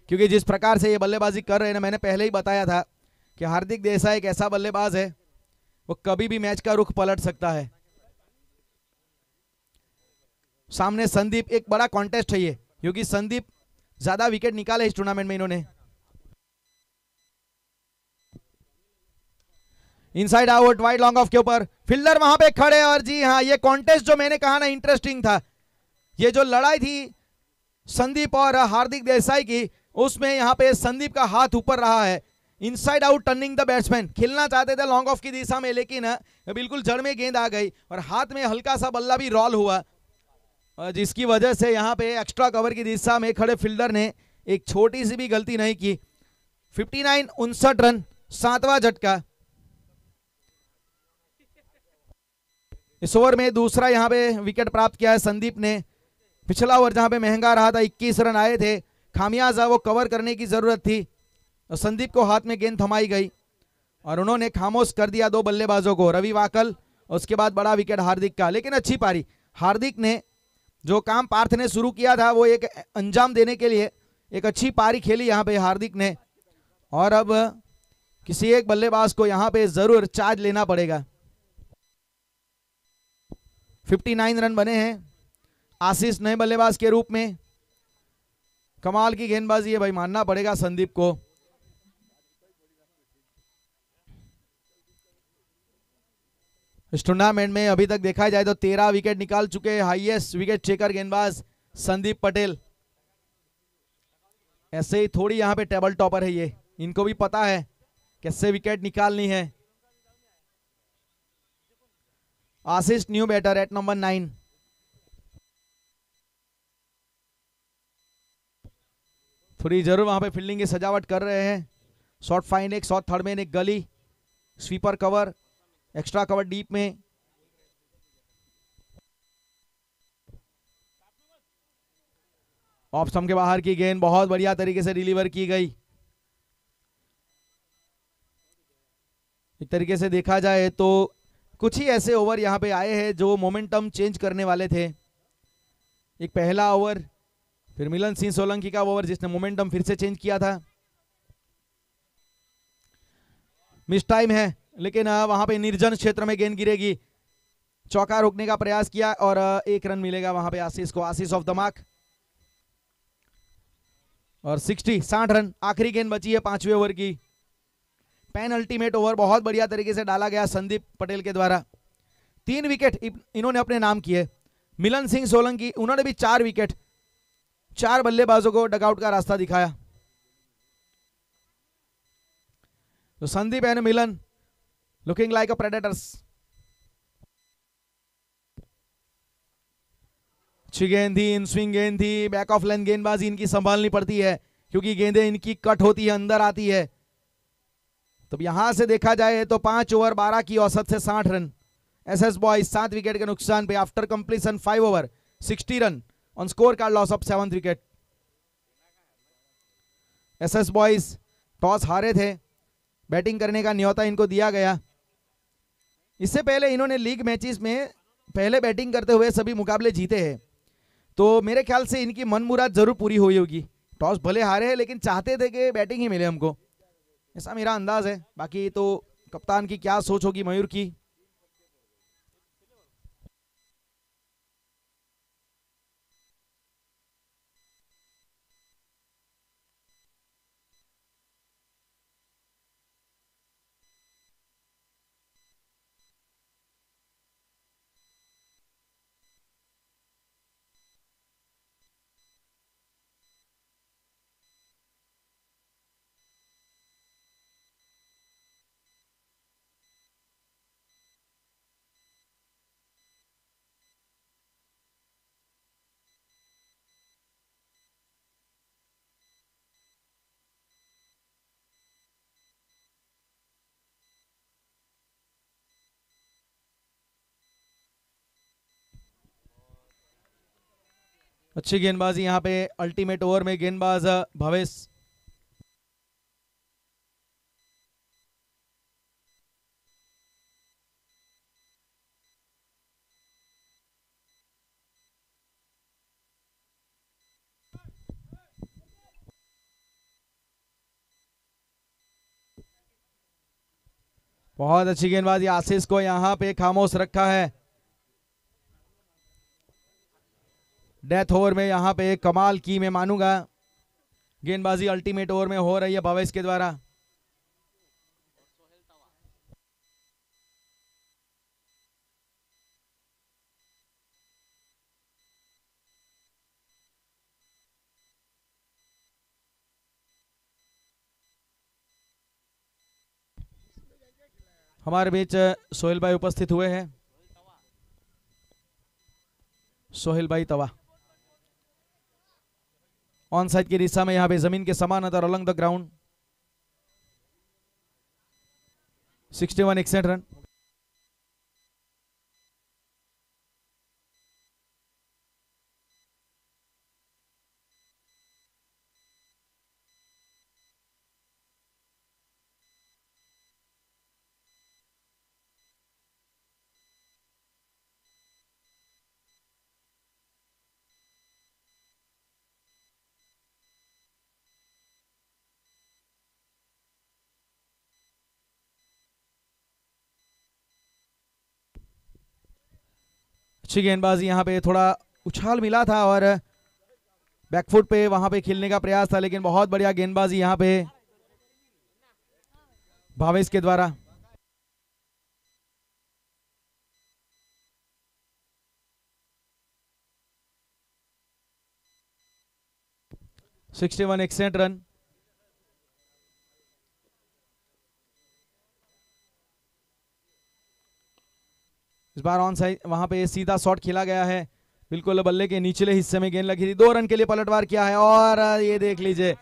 क्योंकि जिस प्रकार से ये बल्लेबाजी कर रहे हैं ना, मैंने पहले ही बताया था कि हार्दिक देसाई एक ऐसा बल्लेबाज है वो कभी भी मैच का रुख पलट सकता है। सामने संदीप, एक बड़ा कॉन्टेस्ट है ये, क्योंकि संदीप ज्यादा विकेट निकाले इस टूर्नामेंट में इन्होंने। Inside out wide long off के ऊपर, फील्डर वहां पे खड़े। और जी हाँ, ये कॉन्टेस्ट जो मैंने कहा ना इंटरेस्टिंग था, ये जो लड़ाई थी संदीप और हार्दिक देसाई की, उसमें यहां पे संदीप का हाथ ऊपर रहा है। Inside out turning the batsman, खेलना चाहते थे लॉन्ग ऑफ की दिशा में, लेकिन बिल्कुल जड़ में गेंद आ गई और हाथ में हल्का सा बल्ला भी रोल हुआ, जिसकी वजह से यहां पे एक्स्ट्रा कवर की दिशा में खड़े फील्डर ने एक छोटी सी भी गलती नहीं की। 59 59 रन, 7वां झटका। इस ओवर में दूसरा यहां पे विकेट प्राप्त किया है संदीप ने। पिछला ओवर जहां पे महंगा रहा था, 21 रन आए थे, खामियाजा वो कवर करने की जरूरत थी, तो संदीप को हाथ में गेंद थमाई गई और उन्होंने खामोश कर दिया 2 बल्लेबाजों को, रवि वाकल, उसके बाद बड़ा विकेट हार्दिक का। लेकिन अच्छी पारी, हार्दिक ने जो काम पार्थ ने शुरू किया था वो एक अंजाम देने के लिए एक अच्छी पारी खेली यहां पे हार्दिक ने, और अब किसी एक बल्लेबाज को यहां पे जरूर चार्ज लेना पड़ेगा। 59 रन बने हैं। आशीष नए बल्लेबाज के रूप में, कमाल की गेंदबाजी है भाई, मानना पड़ेगा संदीप को। इस टूर्नामेंट में अभी तक देखा जाए तो 13 विकेट निकाल चुके हैं हाईएस्ट विकेट टेकर गेंदबाज संदीप पटेल। ऐसे ही थोड़ी यहां पे टेबल टॉपर है ये, इनको भी पता है कैसे विकेट निकालनी है। आशीष न्यू बैटर एट नंबर 9। थोड़ी जरूर वहां पे फील्डिंग की सजावट कर रहे हैं। शॉर्ट फाइन एक, शॉर्ट थर्ड में एक गली, sweeper cover, extra cover deep में। ऑफ स्टंप के बाहर की गेंद बहुत बढ़िया तरीके से डिलीवर की गई। एक तरीके से देखा जाए तो कुछ ही ऐसे ओवर यहां पे आए हैं जो मोमेंटम चेंज करने वाले थे। एक पहला ओवर, फिर मिलन सिंह सोलंकी का ओवर जिसने मोमेंटम फिर से चेंज किया था। मिस टाइम है, लेकिन वहां पे निर्जन क्षेत्र में गेंद गिरेगी। चौका रोकने का प्रयास किया और 1 रन मिलेगा वहां पे आशीष को, आशीष ऑफ द मार्क। और 60 रन, आखिरी गेंद बची है 5वें ओवर की। पेन अल्टीमेट ओवर बहुत बढ़िया तरीके से डाला गया संदीप पटेल के द्वारा। 3 विकेट इन्होंने अपने नाम किए। मिलन सिंह सोलंकी, उन्होंने भी 4 विकेट, 4 बल्लेबाजों को डगआउट का रास्ता दिखाया। तो Sandeep and Milan looking like a predators. अच्छी गेंद थी, इन स्विंग गेंद थी, बैक ऑफ लाइन गेंदबाजी इनकी संभालनी पड़ती है क्योंकि गेंदें इनकी कट होती है, अंदर आती है। तो यहां से देखा जाए तो 5 ओवर 12 की औसत से 60 रन। एसएस बॉयज 7 विकेट के नुकसान पे after completion 5 over 60 run on score card loss of 7 wicket. SS boys toss हारे थे, बैटिंग करने का न्योता इनको दिया गया। इससे पहले इन्होंने लीग मैचेस में पहले बैटिंग करते हुए सभी मुकाबले जीते हैं, तो मेरे ख्याल से इनकी मन मुराद जरूर पूरी हुई होगी। टॉस भले हारे हैं लेकिन चाहते थे कि बैटिंग ही मिले हमको, ऐसा मेरा अंदाज है। बाकी तो कप्तान की क्या सोच होगी मयूर की। अच्छी गेंदबाजी यहाँ पे अल्टीमेट ओवर में गेंदबाज भवेश। बहुत अच्छी गेंदबाजी, आशीष को यहाँ पे खामोश रखा है। डेथ ओवर में यहाँ पे कमाल की मैं मानूंगा गेंदबाजी अल्टीमेट ओवर में हो रही है भवेश के द्वारा। हमारे बीच सोहेल भाई उपस्थित हुए हैं। सोहेल भाई तवा ऑन साइड की दिशा में यहाँ पे जमीन के समानांतर अलॉन्ग द ग्राउंड 61 61 रन। अच्छी गेंदबाजी, यहाँ पे थोड़ा उछाल मिला था और बैकफुट पे वहां पे खेलने का प्रयास था, लेकिन बहुत बढ़िया गेंदबाजी यहाँ पे भावेश के द्वारा। Sixty 61 run. इस बार ऑन साइड वहां पे सीधा शॉट खेला गया है, बिल्कुल बल्ले के निचले हिस्से में गेंद लगी थी। 2 रन के लिए पलटवार किया है और ये देख लीजिए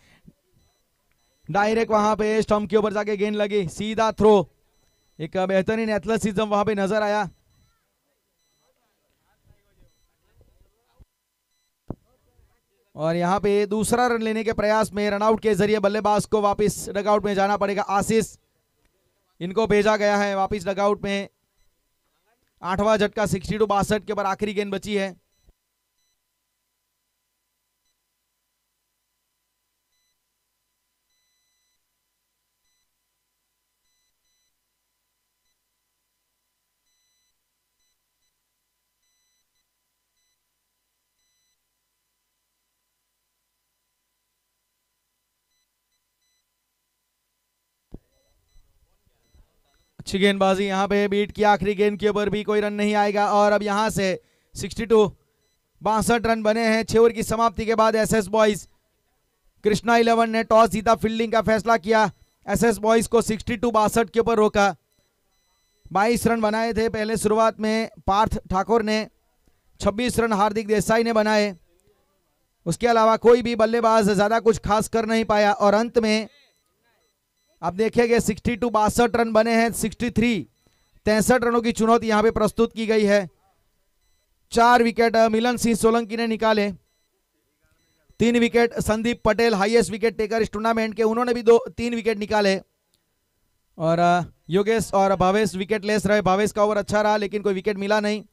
डायरेक्ट वहां पे स्टंप के ऊपर जाके गेंद लगी, सीधा थ्रो। एक बेहतरीन एथलेटिज्म वहां पे नजर आया। और यहाँ पे दूसरा रन लेने के प्रयास में रनआउट के जरिए बल्लेबाज को वापस डगआउट में जाना पड़ेगा। आशीष इनको भेजा गया है वापस डगआउट में। 8वां झटका 62 62 के ऊपर आखिरी गेंद बची है। अच्छी गेंदबाजी, यहाँ पे बीट की आखिरी गेंद के ऊपर भी कोई रन नहीं आएगा। और अब यहाँ से 62 62 रन बने हैं 6 ओवर की समाप्ति के बाद। एसएस बॉयज कृष्णा 11 ने टॉस जीता, फील्डिंग का फैसला किया। एसएस बॉयज को 62 62 के ऊपर रोका। 22 रन बनाए थे पहले शुरुआत में पार्थ ठाकुर ने, 26 रन हार्दिक देसाई ने बनाए। उसके अलावा कोई भी बल्लेबाज ज्यादा कुछ खास कर नहीं पाया। और अंत में अब देखेंगे 62 62 रन बने हैं। 63 63 रनों की चुनौती यहां पे प्रस्तुत की गई है। 4 विकेट मिलन सिंह सोलंकी ने निकाले, 3 wicket Sandeep Patel highest wicket taker इस टूर्नामेंट के, उन्होंने भी 3 विकेट निकाले। और योगेश और भावेश विकेट लेस रहे। भावेश का ओवर अच्छा रहा लेकिन कोई विकेट मिला नहीं।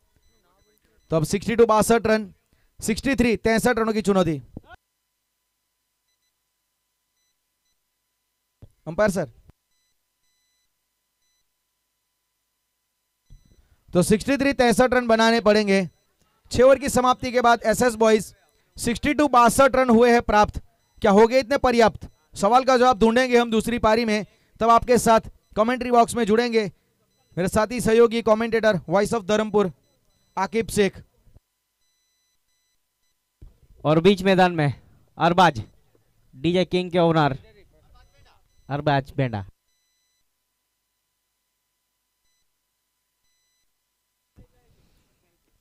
तो अब 62 62 रन, 63 63 रनों की चुनौती। अंपायर सर, तो 63 63 रन बनाने पड़ेंगे 6 ओवर की समाप्ति के बाद। एसएस बॉयज 62 62 रन हुए हैं प्राप्त। क्या हो गए इतने पर्याप्त? सवाल का जवाब ढूंढेंगे हम दूसरी पारी में, तब आपके साथ कमेंट्री बॉक्स में जुड़ेंगे मेरे साथी सहयोगी commentator voice of Dharampur Aqib Shaikh. और बीच मैदान में अरबाज डीजे किंग के ओनर अरबाज बेंडा।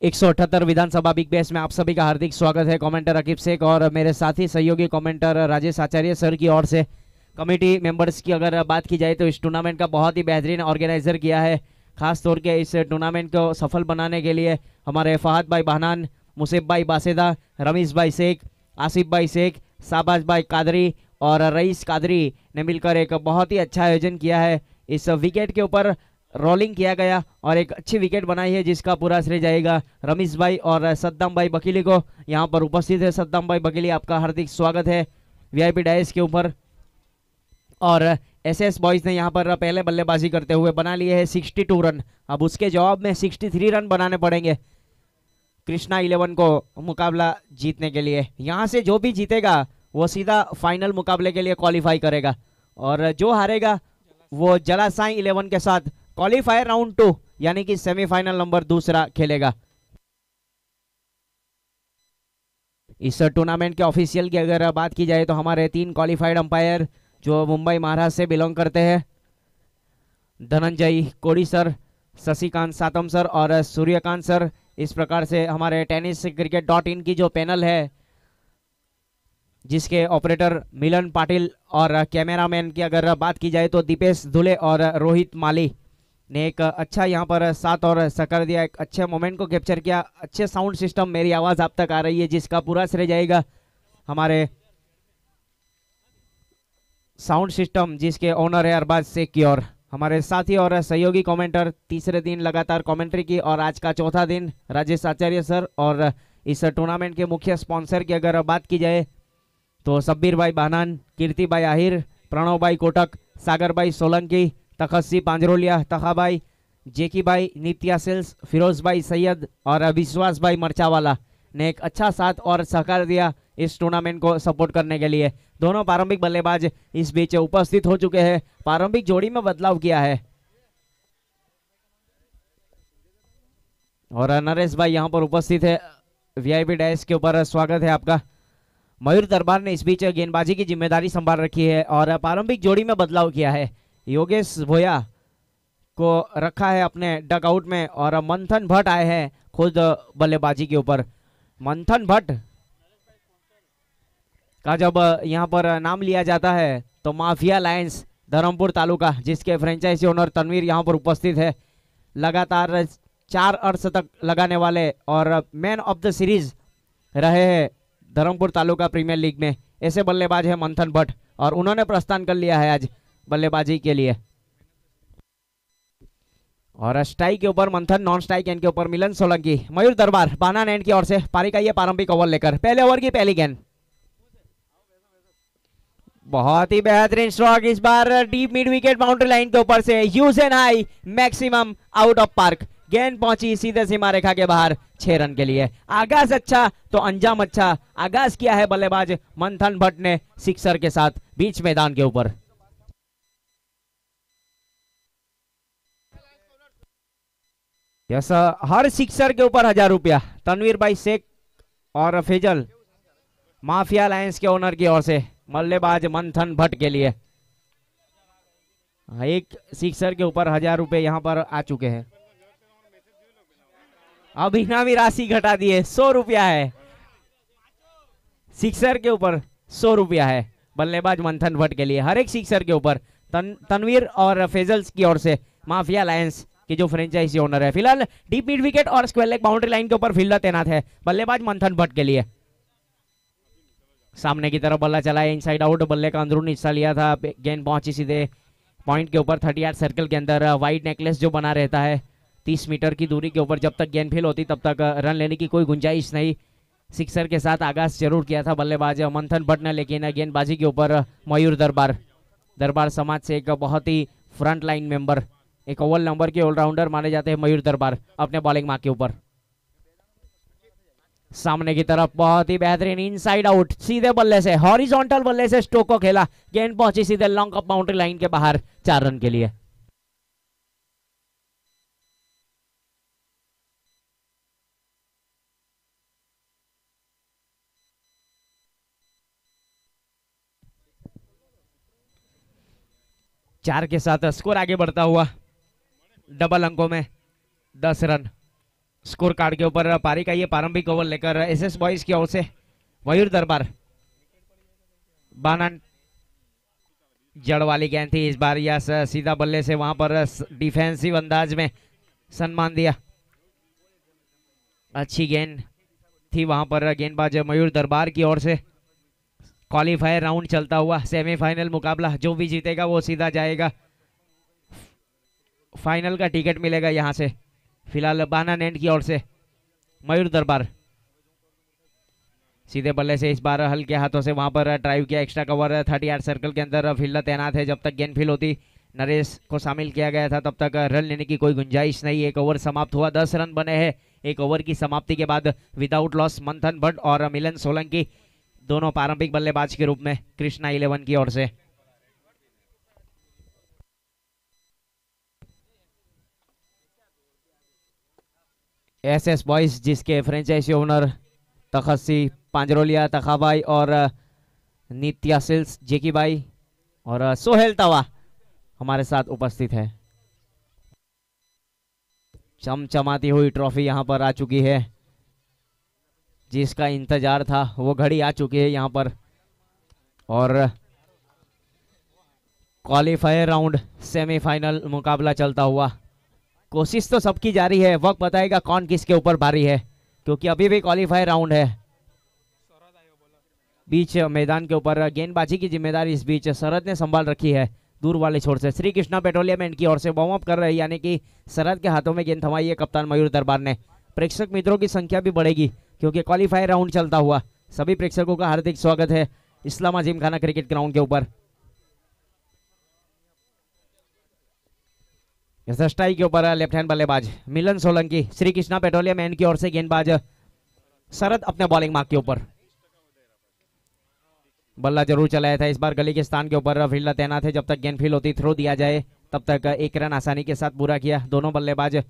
एक 178 विधानसभा बिग बैश में आप सभी का हार्दिक स्वागत है। कमेंटर अकीब शेख और मेरे साथी सहयोगी कमेंटर राजेश आचार्य सर की ओर से। कमेटी मेंबर्स की अगर बात की जाए तो इस टूर्नामेंट का बहुत ही बेहतरीन ऑर्गेनाइजर किया है। खास तौर के इस टूर्नामेंट को सफल बनाने के लिए हमारे फहद भाई बहनान मुसीब भाई बासेदा, रमीश भाई शेख, आसिफ भाई शेख, शाबाज भाई कादरी और रईस कादरी ने मिलकर एक बहुत ही अच्छा आयोजन किया है। इस विकेट के ऊपर रोलिंग किया गया और एक अच्छी विकेट बनाई है, जिसका पूरा श्रेय जाएगा रमीश भाई और सद्दाम भाई बकीली को। यहाँ पर उपस्थित है सद्दाम भाई बकीली, आपका हार्दिक स्वागत है वीआईपी डायस के ऊपर। और एसएस बॉयज ने यहाँ पर पहले बल्लेबाजी करते हुए बना लिए है 62 रन। अब उसके जवाब में 63 रन बनाने पड़ेंगे कृष्णा 11 को मुकाबला जीतने के लिए। यहाँ से जो भी जीतेगा वो सीधा फाइनल मुकाबले के लिए क्वालिफाई करेगा, और जो हारेगा वो जलासाई 11 के साथ क्वालिफायर राउंड 2 यानी कि सेमीफाइनल नंबर 2 खेलेगा। इस टूर्नामेंट के ऑफिशियल की अगर बात की जाए तो हमारे 3 क्वालिफाइड अंपायर जो मुंबई महाराष्ट्र से बिलोंग करते हैं, धनंजय कोड़ी सर, शशिकांत सातम सर और सूर्यकांत सर। इस प्रकार से हमारे टेनिस क्रिकेट .in की जो पैनल है, जिसके ऑपरेटर मिलन पाटिल और कैमरामैन की अगर बात की जाए तो दीपेश धुले और रोहित माली ने एक अच्छा यहाँ पर साथ और सकर दिया, एक अच्छे मोमेंट को कैप्चर किया। अच्छे साउंड सिस्टम, मेरी आवाज आप तक आ रही है, जिसका पूरा श्रेय जाएगा हमारे साउंड सिस्टम जिसके ओनर है अरबाज शेख की। और हमारे साथी और सहयोगी कमेंटर, तीसरे दिन लगातार कमेंट्री की और आज का चौथा दिन राजेश आचार्य सर। और इस टूर्नामेंट के मुख्य स्पॉन्सर की अगर बात की जाए तो सब्बीर भाई बानान, कीर्ति भाई आहिर, प्रणव भाई कोटक, सागर भाई सोलंकी, तखस्सी पांजरोलिया, तखाबाई, जेकी भाई, नित्या सेल्स, फिरोज भाई सैयद और विश्वास भाई मरचावाला ने एक अच्छा साथ और सहकार दिया इस टूर्नामेंट को सपोर्ट करने के लिए। दोनों प्रारंभिक बल्लेबाज इस बीच उपस्थित हो चुके हैं। प्रारंभिक जोड़ी में बदलाव किया है और नरेश भाई यहाँ पर उपस्थित है वीआईपी डैश के ऊपर, स्वागत है आपका। मयूर दरबार ने इस बीच गेंदबाजी की जिम्मेदारी संभाल रखी है और प्रारंभिक जोड़ी में बदलाव किया है। योगेश भोया को रखा है अपने डगआउट में और मंथन भट्ट आए हैं खुद बल्लेबाजी के ऊपर। मंथन भट्ट का जब यहाँ पर नाम लिया जाता है तो माफिया लायंस धर्मपुर तालुका, जिसके फ्रेंचाइजी ओनर तनवीर यहाँ पर उपस्थित है, लगातार 4 अर्धशतक लगाने वाले और मैन ऑफ द सीरीज रहे हैं धर्मपुर तालुका प्रीमियर लीग में, ऐसे बल्लेबाज है मंथन भट्ट और उन्होंने प्रस्थान कर लिया है आज बल्लेबाजी के लिए। और स्ट्राइक के ऊपर मंथन, नॉन स्ट्राइक एंड के ऊपर मिलन सोलंकी। मयूर दरबार बाना एंड की ओर से पारी का ये प्रारंभिक ओवर लेकर पहले ओवर की पहली गेंद, बहुत ही बेहतरीन स्ट्रोक इस बार deep mid wicket boundary line के ऊपर से, huge and high maximum out of park. गेंद पहुंची सीधे सीमा रेखा के बाहर 6 रन के लिए। आगाज अच्छा तो अंजाम अच्छा। आगाज किया है बल्लेबाज मंथन भट्ट ने सिक्सर के साथ बीच मैदान के ऊपर। यस, हर सिक्सर के ऊपर 1000 रुपया तनवीर भाई शेख और फैजल माफिया लायंस के ओनर की ओर से बल्लेबाज मंथन भट्ट के लिए। एक सिक्सर के ऊपर 1000 रुपए यहाँ पर आ चुके हैं। अब इनामी राशि घटा दिए, 100 रुपया है सिक्सर के ऊपर, 100 रुपया है बल्लेबाज मंथन भट्ट के लिए हर एक सिक्सर के ऊपर। तनवीर और फैजल्स की ओर से माफिया लायंस की जो फ्रेंचाइजी ओनर है। फिलहाल डीप मिड विकेट और स्क्वायर लेग बाउंड्री लाइन के ऊपर फील्डर तैनात है बल्लेबाज मंथन भट्ट के लिए। सामने की तरफ बल्ला चला है, इनसाइड आउट, बल्ले का अंदरूनी हिस्सा लिया था, गेंद पहुंची सीधे पॉइंट के ऊपर 38 सर्कल के अंदर। वाइड नेकलेस जो बना रहता है 30 मीटर की दूरी के ऊपर, जब तक गेंद फेल होती तब तक रन लेने की कोई गुंजाइश नहीं। सिक्सर के साथ आगाज जरूर किया था बल्लेबाज मंथन भट्ट ने, लेकिन गेंदबाजी के ऊपर मयूर दरबार समाज से एक बहुत ही फ्रंट लाइन मेंबर, एक ओवल नंबर के ऑलराउंडर माने जाते हैं मयूर दरबार, अपने बॉलिंग मार्क के ऊपर। सामने की तरफ बहुत ही बेहतरीन इनसाइड आउट, सीधे बल्ले से, हॉरिजॉन्टल बल्ले से स्ट्रोक को खेला, गेंद पहुंची सीधे लॉन्ग अप बाउंड्री लाइन के बाहर 4 रन के लिए। चार के साथ स्कोर आगे बढ़ता हुआ डबल अंकों में 10 रन स्कोर कार्ड के ऊपर। पारी का ये प्रारंभिक ओवर लेकर एसएस बॉयज की ओर से मयूर दरबार बानन, जड़ वाली गेंद थी इस बार, या सीधा बल्ले से वहां पर डिफेंसिव अंदाज में सम्मान दिया। अच्छी गेंद थी वहां पर गेंदबाज मयूर दरबार की ओर से। क्वालिफायर राउंड चलता हुआ सेमीफाइनल मुकाबला, जो भी जीतेगा वो सीधा जाएगा, फाइनल का टिकट मिलेगा यहां से। फिलहाल बाना नेट की ओर से मयूर दरबार सीधे बल्ले से इस बार हल्के हाथों से वहां पर ड्राइव किया। एक्स्ट्रा कवर 38 सर्कल के अंदर फील्डर तैनात है। जब तक गेंद फील होती नरेश को शामिल किया गया था तब तक रन लेने की कोई गुंजाइश नहीं। एक ओवर समाप्त हुआ, 10 रन बने हैं। एक ओवर की समाप्ति के बाद विदाउट लॉस मंथन भट्ट और मिलन सोलंकी दोनों पारंपरिक बल्लेबाज के रूप में कृष्णा 11 की ओर से। एसएस बॉयज जिसके फ्रेंचाइजी ओनर तखसी पांजरोलिया तखाबाई और नित्या सिल्स जेकी भाई और सोहेल तवा हमारे साथ उपस्थित है। चमचमाती हुई ट्रॉफी यहां पर आ चुकी है, जिसका इंतजार था वो घड़ी आ चुकी है यहां पर। और क्वालिफायर राउंड सेमीफाइनल मुकाबला चलता हुआ, कोशिश तो सबकी जारी है, वक्त बताएगा कौन किसके ऊपर भारी है, क्योंकि अभी भी क्वालिफायर राउंड है। बीच मैदान के ऊपर गेंदबाजी की जिम्मेदारी इस बीच शरद ने संभाल रखी है। दूर वाले छोर से श्री कृष्णा पेट्रोलियम एंड की ओर से वार्म अप कर रहे हैं, यानी कि शरद के हाथों में गेंद थमाई है कप्तान मयूर दरबार ने। प्रेक्षक मित्रों की संख्या भी बढ़ेगी क्योंकि क्वालिफायर राउंड चलता हुआ। सभी प्रेक्षकों का हार्दिक स्वागत है इस्लामा जिमखाना क्रिकेट ग्राउंड के ऊपर। स्ट्राइक के ऊपर लेफ्ट हैंड बल्लेबाज मिलन सोलंकी, श्री कृष्णा पेट्रोलियम एंड की ओर से गेंदबाज शरद अपने बॉलिंग मार्क के ऊपर। बल्ला जरूर चलाया था इस बार गली के स्थान के ऊपर, फील्डर तैनात है। जब तक गेंद फील होती थ्रो दिया जाए तब तक एक रन आसानी के साथ पूरा किया। दोनों बल्लेबाज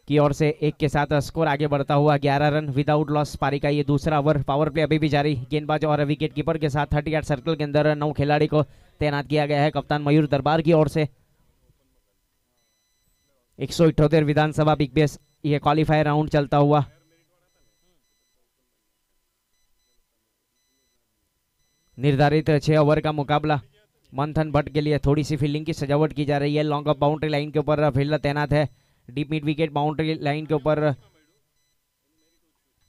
की ओर से एक के साथ स्कोर आगे बढ़ता हुआ 11 रन विदाउट लॉस पारी का ये दूसरा ओवर। पावर प्ले अभी भी जारी, गेंदबाज और विकेट कीपर के साथ 38 सर्कल के अंदर 9 खिलाड़ी को तैनात किया गया है कप्तान मयूर दरबार की ओर से। 178 विधानसभा बिग बेस ये क्वालिफायर राउंड चलता हुआ। निर्धारित 6 ओवर का मुकाबला। मंथन भट्ट के लिए थोड़ी सी फील्डिंग की सजावट की जा रही है। लॉन्ग ऑफ बाउंड्री लाइन के ऊपर फील्डर तैनात है। Deep mid wicket boundary line के ऊपर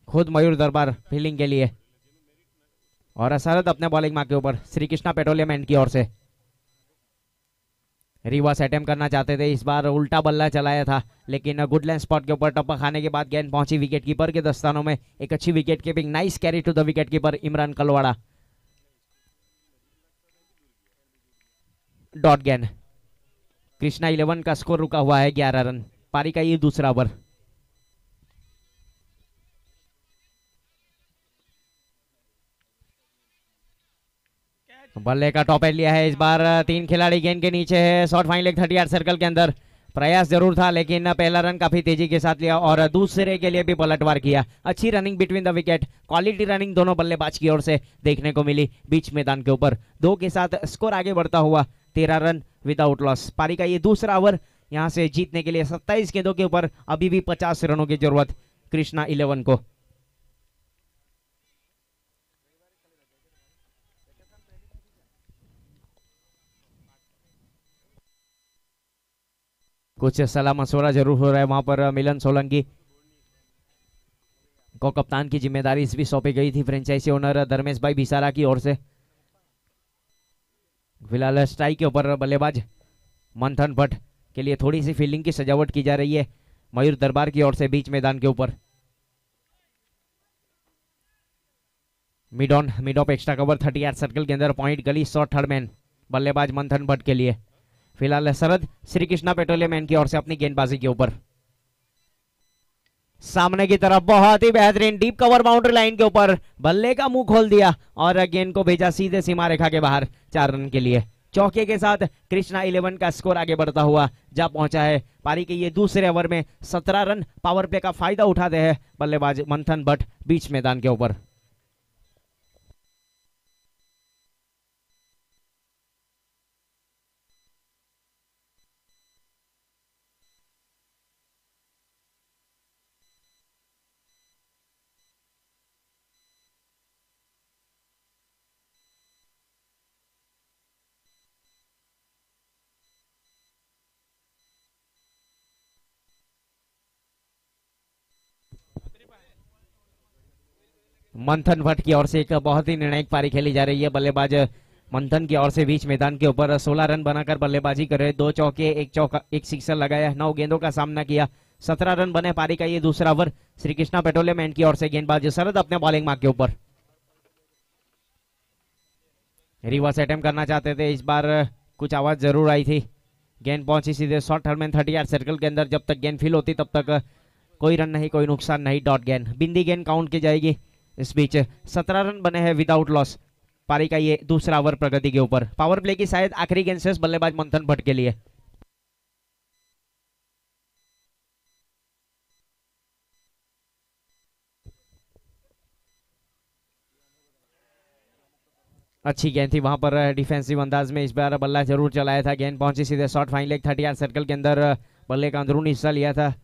खुद मयूर दरबार फील्डिंग के लिए, और शरद अपने बॉलिंग मार्क के ऊपर। श्री कृष्णा पेट्रोलियम एंड की ओर से रिवर्स अटेम्प्ट करना चाहते थे, इस बार उल्टा बल्ला चलाया था, लेकिन गुडलैंड स्पॉट के ऊपर टप्पा खाने के बाद गेंद पहुंची विकेट कीपर के दस्तानों में। एक अच्छी wicket keeping, nice carry to the wicket keeper Imran Kalwada. Dot गेंद, कृष्णा 11 का स्कोर रुका हुआ है 11 रन पारी का ये दूसरा ओवर। बल्ले का टॉप एंड लिया है इस बार, 3 खिलाड़ी गेंद के नीचे है। शॉर्ट फाइन लेग 38 सर्कल के अंदर, प्रयास जरूर था लेकिन पहला रन काफी तेजी के साथ लिया और दूसरे के लिए भी पलटवार किया। अच्छी running between the wicket, quality running दोनों बल्लेबाज की ओर से देखने को मिली बीच मैदान के ऊपर। 2 के साथ स्कोर आगे बढ़ता हुआ 13 रन विदाउट लॉस पारी का ये दूसरा ओवर। यहां से जीतने के लिए 27 गेंदों के ऊपर अभी भी 50 रनों की जरूरत कृष्णा 11 को। कुछ सलाह मशवरा जरूर हो रहा है वहां पर। मिलन सोलंकी को कप्तान की जिम्मेदारी इस भी सौंपी गई थी फ्रेंचाइजी ओनर धर्मेश भाई भिसारा की ओर से। फिलहाल स्ट्राइक के ऊपर बल्लेबाज मंथन भट्ट के लिए थोड़ी सी फील्डिंग की सजावट की जा रही है मयूर दरबार की ओर से बीच मैदान के ऊपर। Mid on mid of extra cover 38 circle के अंदर पॉइंट गली शॉर्ट थर्ड मैन बल्लेबाज मंथन भट्ट के लिए। फिलहाल शरद श्री कृष्णा पेट्रोलियम मैन की ओर से अपनी गेंदबाजी के ऊपर। सामने की तरफ बहुत ही बेहतरीन डीप कवर बाउंड्री लाइन के ऊपर बल्ले का मुंह खोल दिया और गेंद को भेजा सीधे सीमा रेखा के बाहर 4 रन के लिए। चौके के साथ कृष्णा 11 का स्कोर आगे बढ़ता हुआ जा पहुंचा है। पारी के ये दूसरे ओवर में 17 रन पावर प्ले का फायदा उठाते हैं बल्लेबाज मंथन भट्ट बीच मैदान के ऊपर। मंथन भट्ट की ओर से एक बहुत ही निर्णायक पारी खेली जा रही है। बल्लेबाज मंथन की ओर से बीच मैदान के ऊपर 16 रन बनाकर बल्लेबाजी कर रहे, 2 चौके, एक चौका, एक सिक्सर लगाया, 9 गेंदों का सामना किया, 17 रन बने। पारी का ये दूसरा over. Shri Krishna petroleum and की ओर से गेंदबाज शरद अपने बॉलिंग मार्क के ऊपर रिवर्स अटेम्प्ट करना चाहते थे, इस बार कुछ आवाज जरूर आई थी। गेंद पहुंची सीधे शॉर्ट थर्ड 30 यार्ड सर्कल के अंदर। जब तक गेंद फील होती तब तक कोई रन नहीं, कोई नुकसान नहीं। डॉट गेंद, बिंदी गेंद काउंट की जाएगी। इस बीच 17 रन बने हैं विदाउट लॉस। पारी का ये दूसरा ओवर प्रगति के ऊपर। पावर प्ले की शायद आखिरी गेंद शेष बल्लेबाज मंथन भट्ट के लिए। अच्छी गेंद थी वहां पर डिफेंसिव अंदाज में, इस बार बल्ला जरूर चलाया था। गेंद पहुंची सीधे short fine leg 30 yard circle के अंदर। बल्ले का अंदरूनी हिस्सा लिया था।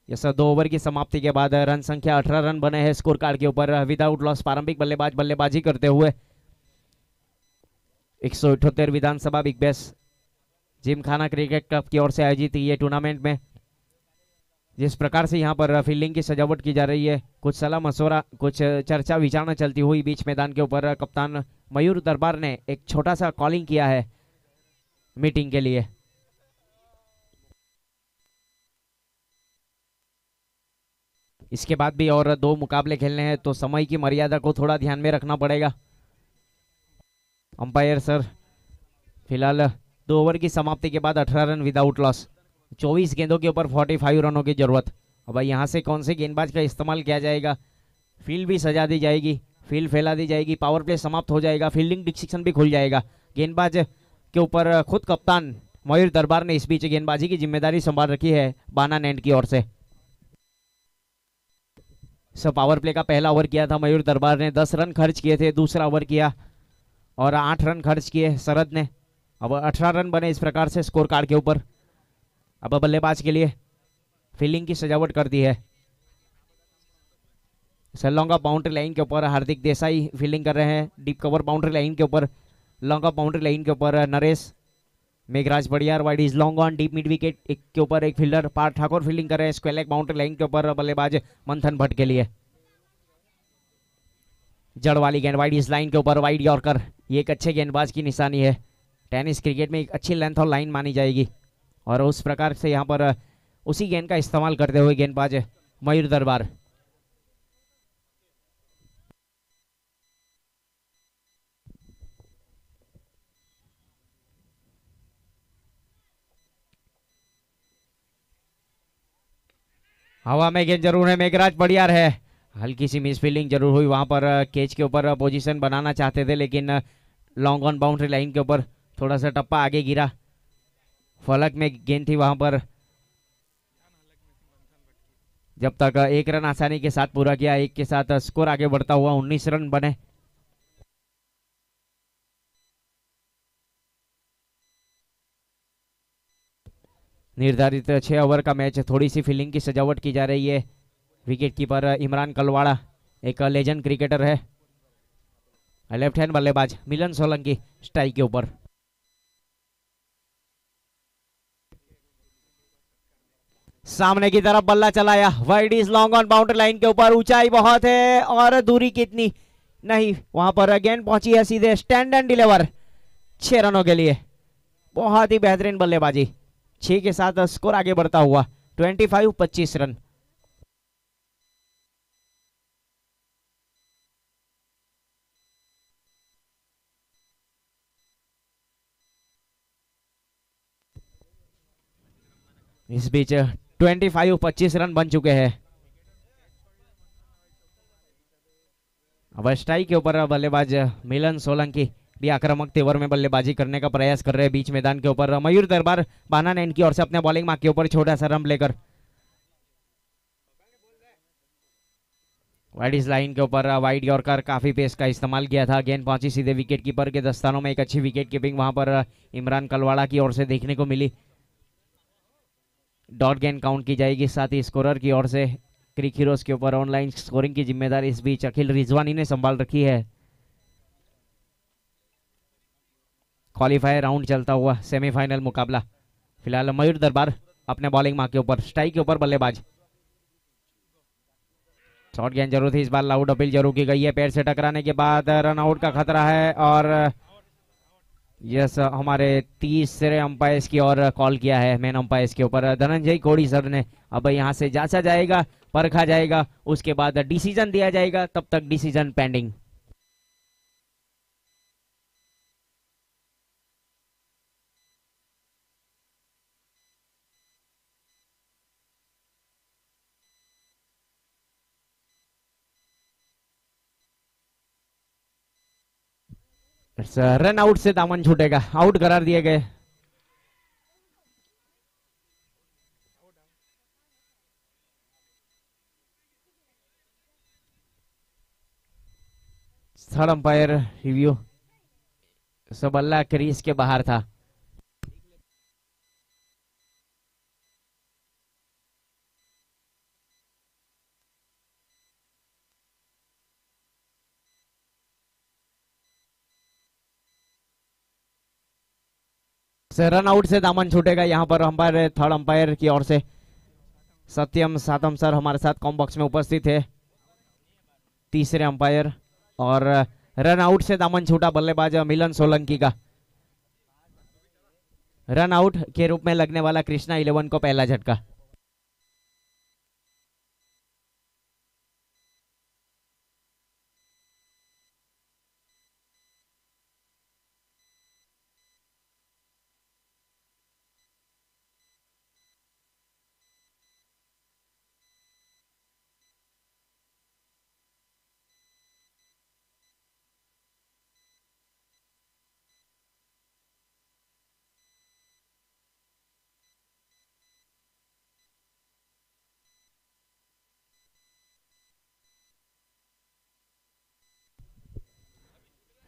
ये सब 2 ओवर की समाप्ति के बाद रन संख्या 18 रन बने हैं स्कोर कार्ड के ऊपर विदाउट लॉस। प्रारंभिक बल्लेबाज बल्लेबाजी करते हुए 178 विधानसभा Big Bash gymkhana cricket club की ओर से आयोजित ये टूर्नामेंट में जिस प्रकार से यहाँ पर फील्डिंग की सजावट की जा रही है, कुछ सलाह मशवरा, कुछ चर्चा विचारणा चलती हुई बीच मैदान के ऊपर कप्तान मयूर दरबार ने एक छोटा सा कॉलिंग किया है मीटिंग के लिए। इसके बाद भी और 2 मुकाबले खेलने हैं तो समय की मर्यादा को थोड़ा ध्यान में रखना पड़ेगा। अंपायर सर फिलहाल 2 ओवर की समाप्ति के बाद 18 रन विदाउट लॉस, 24 गेंदों के ऊपर 45 रनों की जरूरत। अब यहाँ से कौन से गेंदबाज का इस्तेमाल किया जाएगा, फील्ड भी सजा दी जाएगी, फील्ड फैला दी जाएगी, पावर प्ले समाप्त हो जाएगा, फील्डिंग डिसीजन भी खुल जाएगा। गेंदबाज के ऊपर खुद कप्तान मयूर दरबार ने इस बीच गेंदबाजी की जिम्मेदारी संभाल रखी है बाना नैंड की ओर से। सब पावर प्ले का पहला ओवर किया था मयूर दरबार ने, 10 रन खर्च किए थे। दूसरा ओवर किया और 8 रन खर्च किए शरद ने। अब 18 रन बने इस प्रकार से स्कोर कार्ड के ऊपर। अब बल्लेबाज के लिए फील्डिंग की सजावट कर दी है। लॉन्ग ऑफ बाउंड्री लाइन के ऊपर हार्दिक देसाई फील्डिंग कर रहे हैं। डीप कवर बाउंड्री लाइन के ऊपर, लॉन्ग ऑफ बाउंड्री लाइन के ऊपर नरेश मेघराज बड़ियार, wide is long on deep mid wicket के ऊपर एक फील्डर पार्थ ठाकुर फील्डिंग कर रहे हैं। स्क्वेयर लेग बाउंड्री लाइन के ऊपर बल्लेबाज मंथन भट्ट के लिए जड़ वाली गेंद वाइड इस लाइन के ऊपर, वाइड यॉर्कर। ये एक अच्छे गेंदबाज की निशानी है। टेनिस क्रिकेट में एक अच्छी लेंथ और लाइन मानी जाएगी और उस प्रकार से यहाँ पर उसी गेंद का इस्तेमाल करते हुए गेंदबाज मयूर दरबार। हवा में गेंद जरूर है, मेघराज बढ़िया है। हल्की सी मिस फील्डिंग जरूर हुई वहां पर, कैच के ऊपर पोजीशन बनाना चाहते थे लेकिन लॉन्ग ऑन बाउंड्री लाइन के ऊपर थोड़ा सा टप्पा आगे गिरा। फलक में गेंद थी वहां पर। जब तक 1 रन आसानी के साथ पूरा किया, 1 के साथ स्कोर आगे बढ़ता हुआ 19 रन बने। निर्धारित 6 ओवर का मैच, थोड़ी सी फील्डिंग की सजावट की जा रही है। विकेट कीपर इमरान कलवाड़ा एक लेजेंड क्रिकेटर है। लेफ्ट हैंड बल्लेबाज मिलन सोलंकी स्ट्राइक के ऊपर। सामने की तरफ बल्ला चलाया, wide is long on boundary line के ऊपर। ऊंचाई बहुत है और दूरी कितनी नहीं, वहां पर गेंद पहुंची है सीधे स्टैंड एंड डिलीवर 6 रनों के लिए। बहुत ही बेहतरीन बल्लेबाजी, 6 के साथ स्कोर आगे बढ़ता हुआ 25 रन। इस बीच 25 रन बन चुके हैं। अब स्ट्राइक के ऊपर बल्लेबाज मिलन सोलंकी भी आक्रामक तेवर में बल्लेबाजी करने का प्रयास कर रहे हैं बीच मैदान के ऊपर। मयूर दरबार बाना नैन की ओर से अपने बॉलिंग मार्क के ऊपर छोटा सा रन लेकर वाइड इस लाइन के ऊपर वाइड यॉर्कर, काफी पेस का इस्तेमाल किया था। गेंद पहुंची सीधे विकेट कीपर के दस्तानों में। एक अच्छी विकेट कीपिंग वहां पर इमरान कलवाड़ा की ओर से देखने को मिली। डॉट गेंद काउंट की जाएगी, साथ ही स्कोरर की ओर से क्रिक हीरोज के ऊपर ऑनलाइन स्कोरिंग की जिम्मेदारी इस बीच अखिल रिजवानी ने संभाल रखी है। क्वालिफायर राउंड चलता हुआ सेमीफाइनल मुकाबला। फिलहाल मयूर दरबार अपने बॉलिंग मार्क के ऊपर, स्ट्राइक के ऊपर बल्लेबाज शॉर्ट गेंद जरूर थी, इस बार लाउड अपील जरूर की गई है। पैर से टकराने के बाद रन आउट का खतरा है और यस हमारे तीसरे अंपायर्स की ओर कॉल किया है मेन अंपायर्स के ऊपर धनंजय कोड़ी सर ने। अब यहाँ से जांचा जाएगा, परखा जाएगा, उसके बाद डिसीजन दिया जाएगा, तब तक डिसीजन पेंडिंग। रन आउट से दामन छूटेगा, आउट करार दिए गए। थर्ड अंपायर रिव्यू, बल्ला क्रीज के बाहर था। रन आउट से दामन छूटेगा यहाँ पर अंपायर, थर्ड अंपायर की ओर से। सत्यम सातम सर हमारे साथ कॉम बॉक्स में उपस्थित है, तीसरे अंपायर। और रन आउट से दामन छूटा बल्लेबाज मिलन सोलंकी का। रन आउट के रूप में लगने वाला कृष्णा 11 को पहला झटका।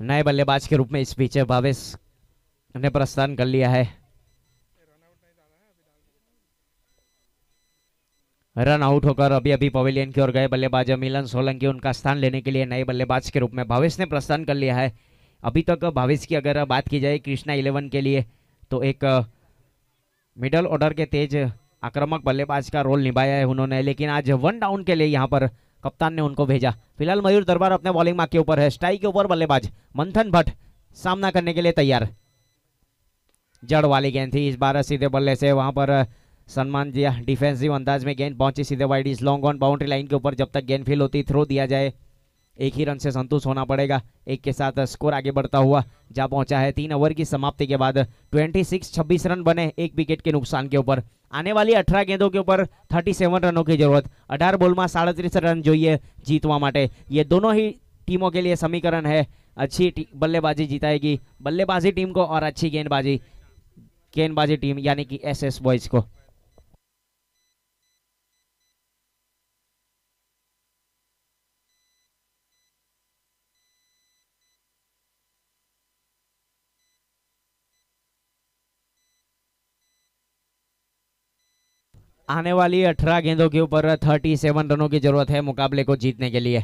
नए बल्लेबाज के रूप में इस बीच भावेश ने प्रस्थान कर लिया है। रन आउट होकर अभी अभी पवेलियन की ओर गए बल्लेबाज मिलन सोलंकी, उनका स्थान लेने के लिए नए बल्लेबाज के रूप में भावेश ने प्रस्थान कर लिया है। अभी तक भावेश की अगर बात की जाए कृष्णा 11 के लिए, तो एक मिडल ऑर्डर के तेज आक्रामक बल्लेबाज का रोल निभाया है उन्होंने, लेकिन आज वन डाउन के लिए यहाँ पर कप्तान ने उनको भेजा। फिलहाल मयूर दरबार अपने बॉलिंग मार्क के ऊपर है। स्ट्राइक के ऊपर बल्लेबाज मंथन भट्ट सामना करने के लिए तैयार। जड़ वाली गेंद थी, इस बार सीधे बल्ले से वहां पर सम्मान दिया, डिफेंसिव अंदाज में गेंद पहुंची सीधे wide, is long on boundary line के ऊपर। जब तक गेंद फील होती थ्रो दिया जाए, एक ही रन से संतुष्ट होना पड़ेगा। एक के साथ स्कोर आगे बढ़ता हुआ जा पहुंचा है। 3 ओवर की समाप्ति के बाद 26 रन बने एक विकेट के नुकसान के ऊपर। आने वाली 18 गेंदों के ऊपर 37 रनों की जरूरत। 18 बोल में 37 रन જોઈએ जीतवा माटे। ये दोनों ही टीमों के लिए समीकरण है। अच्छी बल्लेबाजी जिताएगी बल्लेबाजी टीम को और अच्छी गेंदबाजी टीम यानी कि एसएस बॉयज को। आने वाली 18 गेंदों के ऊपर 37 रनों की जरूरत है मुकाबले को जीतने के लिए।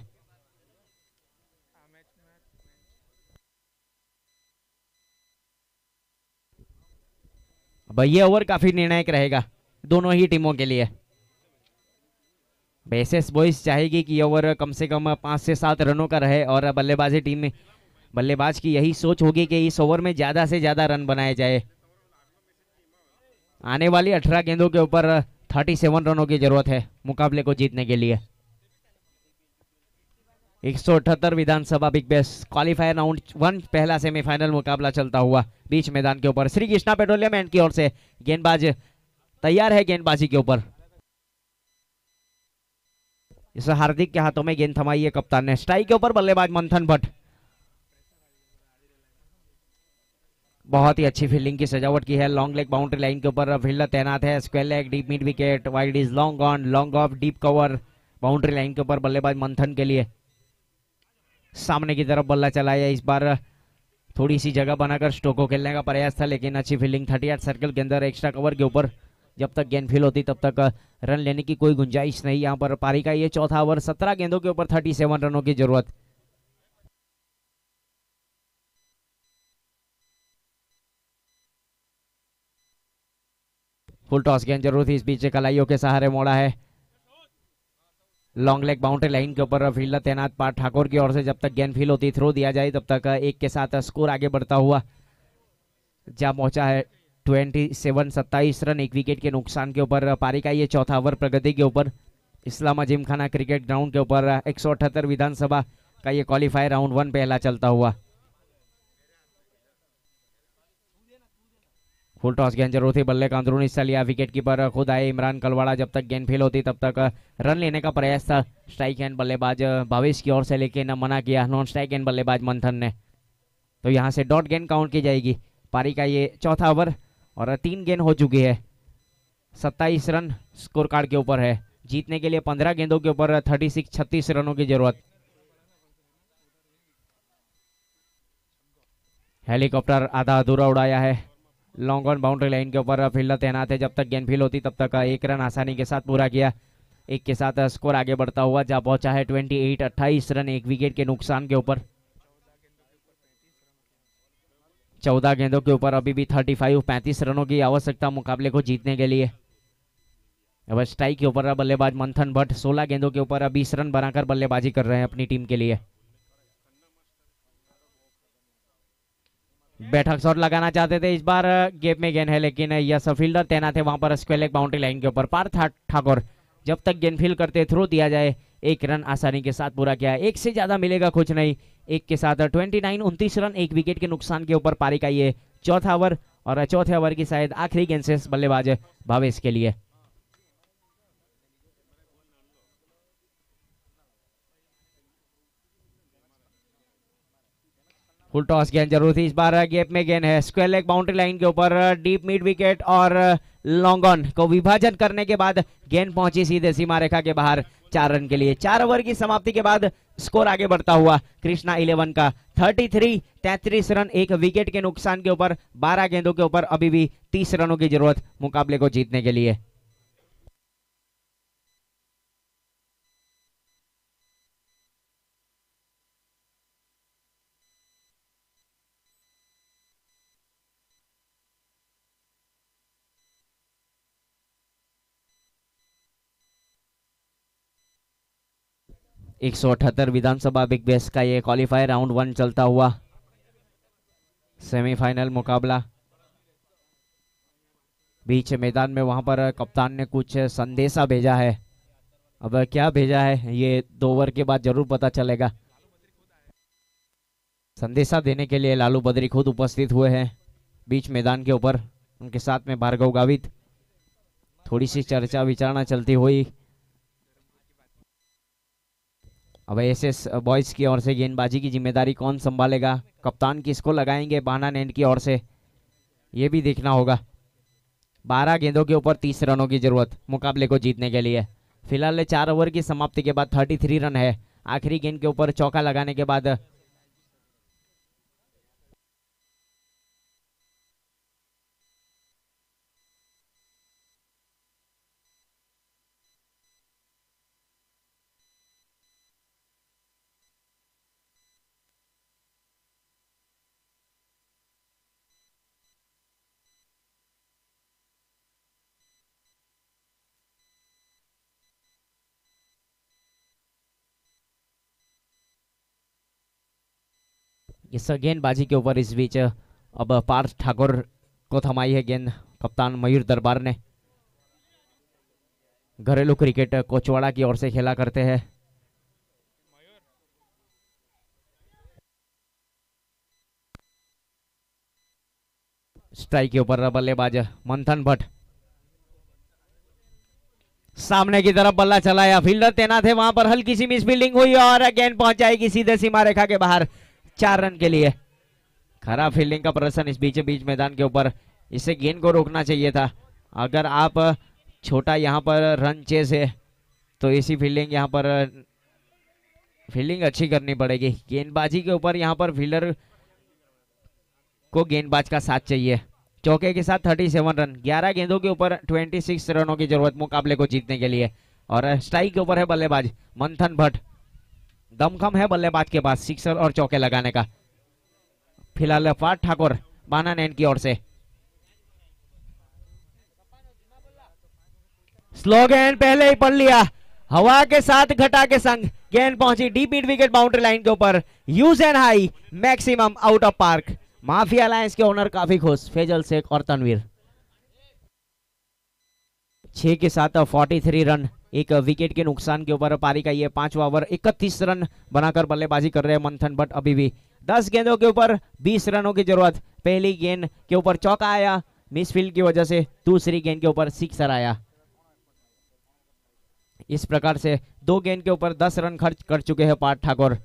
ये ओवर काफी निर्णायक रहेगा दोनों ही टीमों के लिए। एसएस बॉयज चाहेगी कि ओवर कम से कम 5 से 7 रनों का रहे और बल्लेबाजी टीम में बल्लेबाज की यही सोच होगी कि इस ओवर में ज्यादा से ज्यादा रन बनाए जाए। आने वाली 18 गेंदों के ऊपर 37 रनों की जरूरत है मुकाबले को जीतने के लिए। 178 विधानसभा बिग बैश क्वालिफायर राउंड 1 पहला सेमीफाइनल मुकाबला चलता हुआ बीच मैदान के ऊपर। श्री कृष्णा पेट्रोलियम एंड की ओर से गेंदबाज तैयार है गेंदबाजी के ऊपर। इस हार्दिक के हाथों में गेंद थमाई है कप्तान ने। स्ट्राइक के ऊपर बल्लेबाज मंथन भट्ट। बहुत ही अच्छी फील्डिंग की सजावट की है। लॉन्ग लेग बाउंड्री लाइन के ऊपर फील्डर तैनात है। Square leg deep mid wicket, wide is long on, long off, deep cover. Boundary line के ऊपर बल्लेबाज मंथन के लिए सामने की तरफ बल्ला चलाया। इस बार थोड़ी सी जगह बनाकर स्टोक को खेलने का प्रयास था, लेकिन अच्छी फील्डिंग 38 सर्कल के अंदर एक्स्ट्रा कवर के ऊपर। जब तक गेंद फील होती तब तक रन लेने की कोई गुंजाइश नहीं। यहाँ पर पारी का ये चौथा ओवर, 17 गेंदों के ऊपर 37 रनों की जरूरत। फुल टॉस गेंद जरूर थी, इस बीच कलाइयों के सहारे मोड़ा है। लॉन्ग लेग बाउंड्री लाइन के ऊपर फील्डर तैनात पार्थ ठाकुर की ओर से जब तक गेंद फील होती थ्रो दिया जाए तब तक एक के साथ स्कोर आगे बढ़ता हुआ जहां पहुंचा है 27 रन, एक विकेट के नुकसान के ऊपर। पारी का ये चौथा ओवर प्रगति के ऊपर इस्लामा जिमखाना क्रिकेट ग्राउंड के ऊपर 178 विधानसभा का ये क्वालिफायर राउंड 1 पहला चलता हुआ। फुल टॉस गेंद जरूर थी, बल्ले का अंदरूनी हिस्सा लिया, विकेट कीपर खुद आए इमरान कलवाड़ा। जब तक गेंद फेल होती तब तक रन लेने का प्रयास था स्ट्राइक एंड बल्लेबाज भावेश की ओर से, लेकिन मना किया नॉन स्ट्राइक एंड बल्लेबाज मंथन ने। तो यहां से डॉट गेंद काउंट की जाएगी। पारी का ये चौथा ओवर और 3 गेंद हो चुकी है। 27 रन स्कोर कार्ड के ऊपर है। जीतने के लिए 15 गेंदों के ऊपर 36 रनों की जरूरत। हेलीकॉप्टर आधा अधूरा उड़ाया है लॉन्ग ऑन बाउंड्री लाइन के ऊपर, फील्डर तैनात है। जब तक गेंद फील होती तब तक 1 रन आसानी के साथ पूरा किया। एक के साथ स्कोर आगे बढ़ता हुआ जहां पहुंचा है 28 रन, एक विकेट के नुकसान के ऊपर। 14 गेंदों के ऊपर अभी भी 35 रनों की आवश्यकता मुकाबले को जीतने के लिए। अब स्ट्राइक के ऊपर बल्लेबाज मंथन भट्ट 16 गेंदों के ऊपर 20 रन बनाकर बल्लेबाजी कर रहे हैं अपनी टीम के लिए। बैठक शॉट लगाना चाहते थे, इस बार गेप में गेंद है लेकिन यह फील्डर तैनात है वहां पर स्क्वायर लेग बाउंड्री लाइन के ऊपर। पार्थ ठाकुर जब तक गेंद फील करते थ्रो दिया जाए 1 रन आसानी के साथ पूरा किया। एक से ज्यादा मिलेगा कुछ नहीं। एक के साथ 29 रन, एक विकेट के नुकसान के ऊपर पारी का ये चौथा ओवर और चौथे ओवर की शायद आखिरी गेंद से बल्लेबाज भावेश के लिए। फुल टॉस गेंद जरूर थी, इस बार गेप में गेंद है स्क्वायर लेग बाउंड्री लाइन के ऊपर। डीप मिड विकेट और लॉन्ग ऑन को विभाजन करने के बाद गेंद पहुंची सीधे सीमा रेखा के बाहर 4 रन के लिए। 4 ओवर की समाप्ति के बाद स्कोर आगे बढ़ता हुआ कृष्णा 11 का 33 रन, एक विकेट के नुकसान के ऊपर। 12 गेंदों के ऊपर अभी भी 30 रनों की जरूरत मुकाबले को जीतने के लिए। एक 178 विधानसभा बिग बैश का ये क्वालिफायर राउंड 1 चलता हुआ सेमीफाइनल मुकाबला। बीच मैदान में वहां पर कप्तान ने कुछ संदेशा भेजा है। अब क्या भेजा है ये 2 ओवर के बाद जरूर पता चलेगा। संदेशा देने के लिए लालू बद्री खुद उपस्थित हुए हैं बीच मैदान के ऊपर, उनके साथ में भार्गव गावित। थोड़ी सी चर्चा विचारणा चलती हुई। अब एसएस बॉयज की ओर से गेंदबाजी की जिम्मेदारी कौन संभालेगा, कप्तान किसको लगाएंगे बाना नेट की ओर से, ये भी देखना होगा। 12 गेंदों के ऊपर 30 रनों की जरूरत मुकाबले को जीतने के लिए। फिलहाल 4 ओवर की समाप्ति के बाद 33 रन है। आखिरी गेंद के ऊपर चौका लगाने के बाद इस गेंदबाजी के ऊपर इस बीच अब पार्थ ठाकुर को थमाई है गेंद कप्तान मयूर दरबार ने। घरेलू क्रिकेट कोचवाड़ा की ओर से खेला करते हैं। स्ट्राइक के ऊपर बल्लेबाज मंथन भट्ट, सामने की तरफ बल्ला चलाया, फील्डर तैनात है वहां पर। हल्की सी मिस फील्डिंग हुई और गेंद पहुंच जाएगी सीधे सीमा रेखा के बाहर 4 रन के लिए। खराब फील्डिंग का प्रदर्शन इस बीच मैदान के ऊपर, इसे गेंद को रोकना चाहिए था। अगर आप छोटा यहाँ पर रन चेस है तो इसी फील्डिंग यहाँ पर फील्डिंग अच्छी करनी पड़ेगी। गेंदबाजी के ऊपर यहाँ पर फील्डर को गेंदबाज का साथ चाहिए। चौके के साथ 37 रन, 11 गेंदों के ऊपर 26 रनों की जरूरत मुकाबले को जीतने के लिए। और स्ट्राइक के ऊपर है बल्लेबाज मंथन भट्ट, दमखम है बल्लेबाज के पास सिक्सर और चौके लगाने का। फिलहाल पार्थ ठाकुर बाना नैन की ओर से स्लो गेंद पहले ही पढ़ लिया हवा के साथ घटा के संग गेंद पहुंची deep mid wicket boundary line के ऊपर। Use and high maximum out of park. Mafia alliance के ओनर काफी खुश, फैजल शेख और तनवीर। 6 के साथ 43 रन, एक विकेट के नुकसान के ऊपर पारी का ये 5वां ओवर। 31 रन बनाकर बल्लेबाजी कर रहे हैं मंथन भट्ट अभी भी। 10 गेंदों के ऊपर 20 रनों की जरूरत। पहली गेंद के ऊपर चौका आया मिसफील्ड की वजह से, दूसरी गेंद के ऊपर सिक्सर आया। इस प्रकार से 2 गेंद के ऊपर 10 रन खर्च कर चुके हैं पार्थ ठाकुर।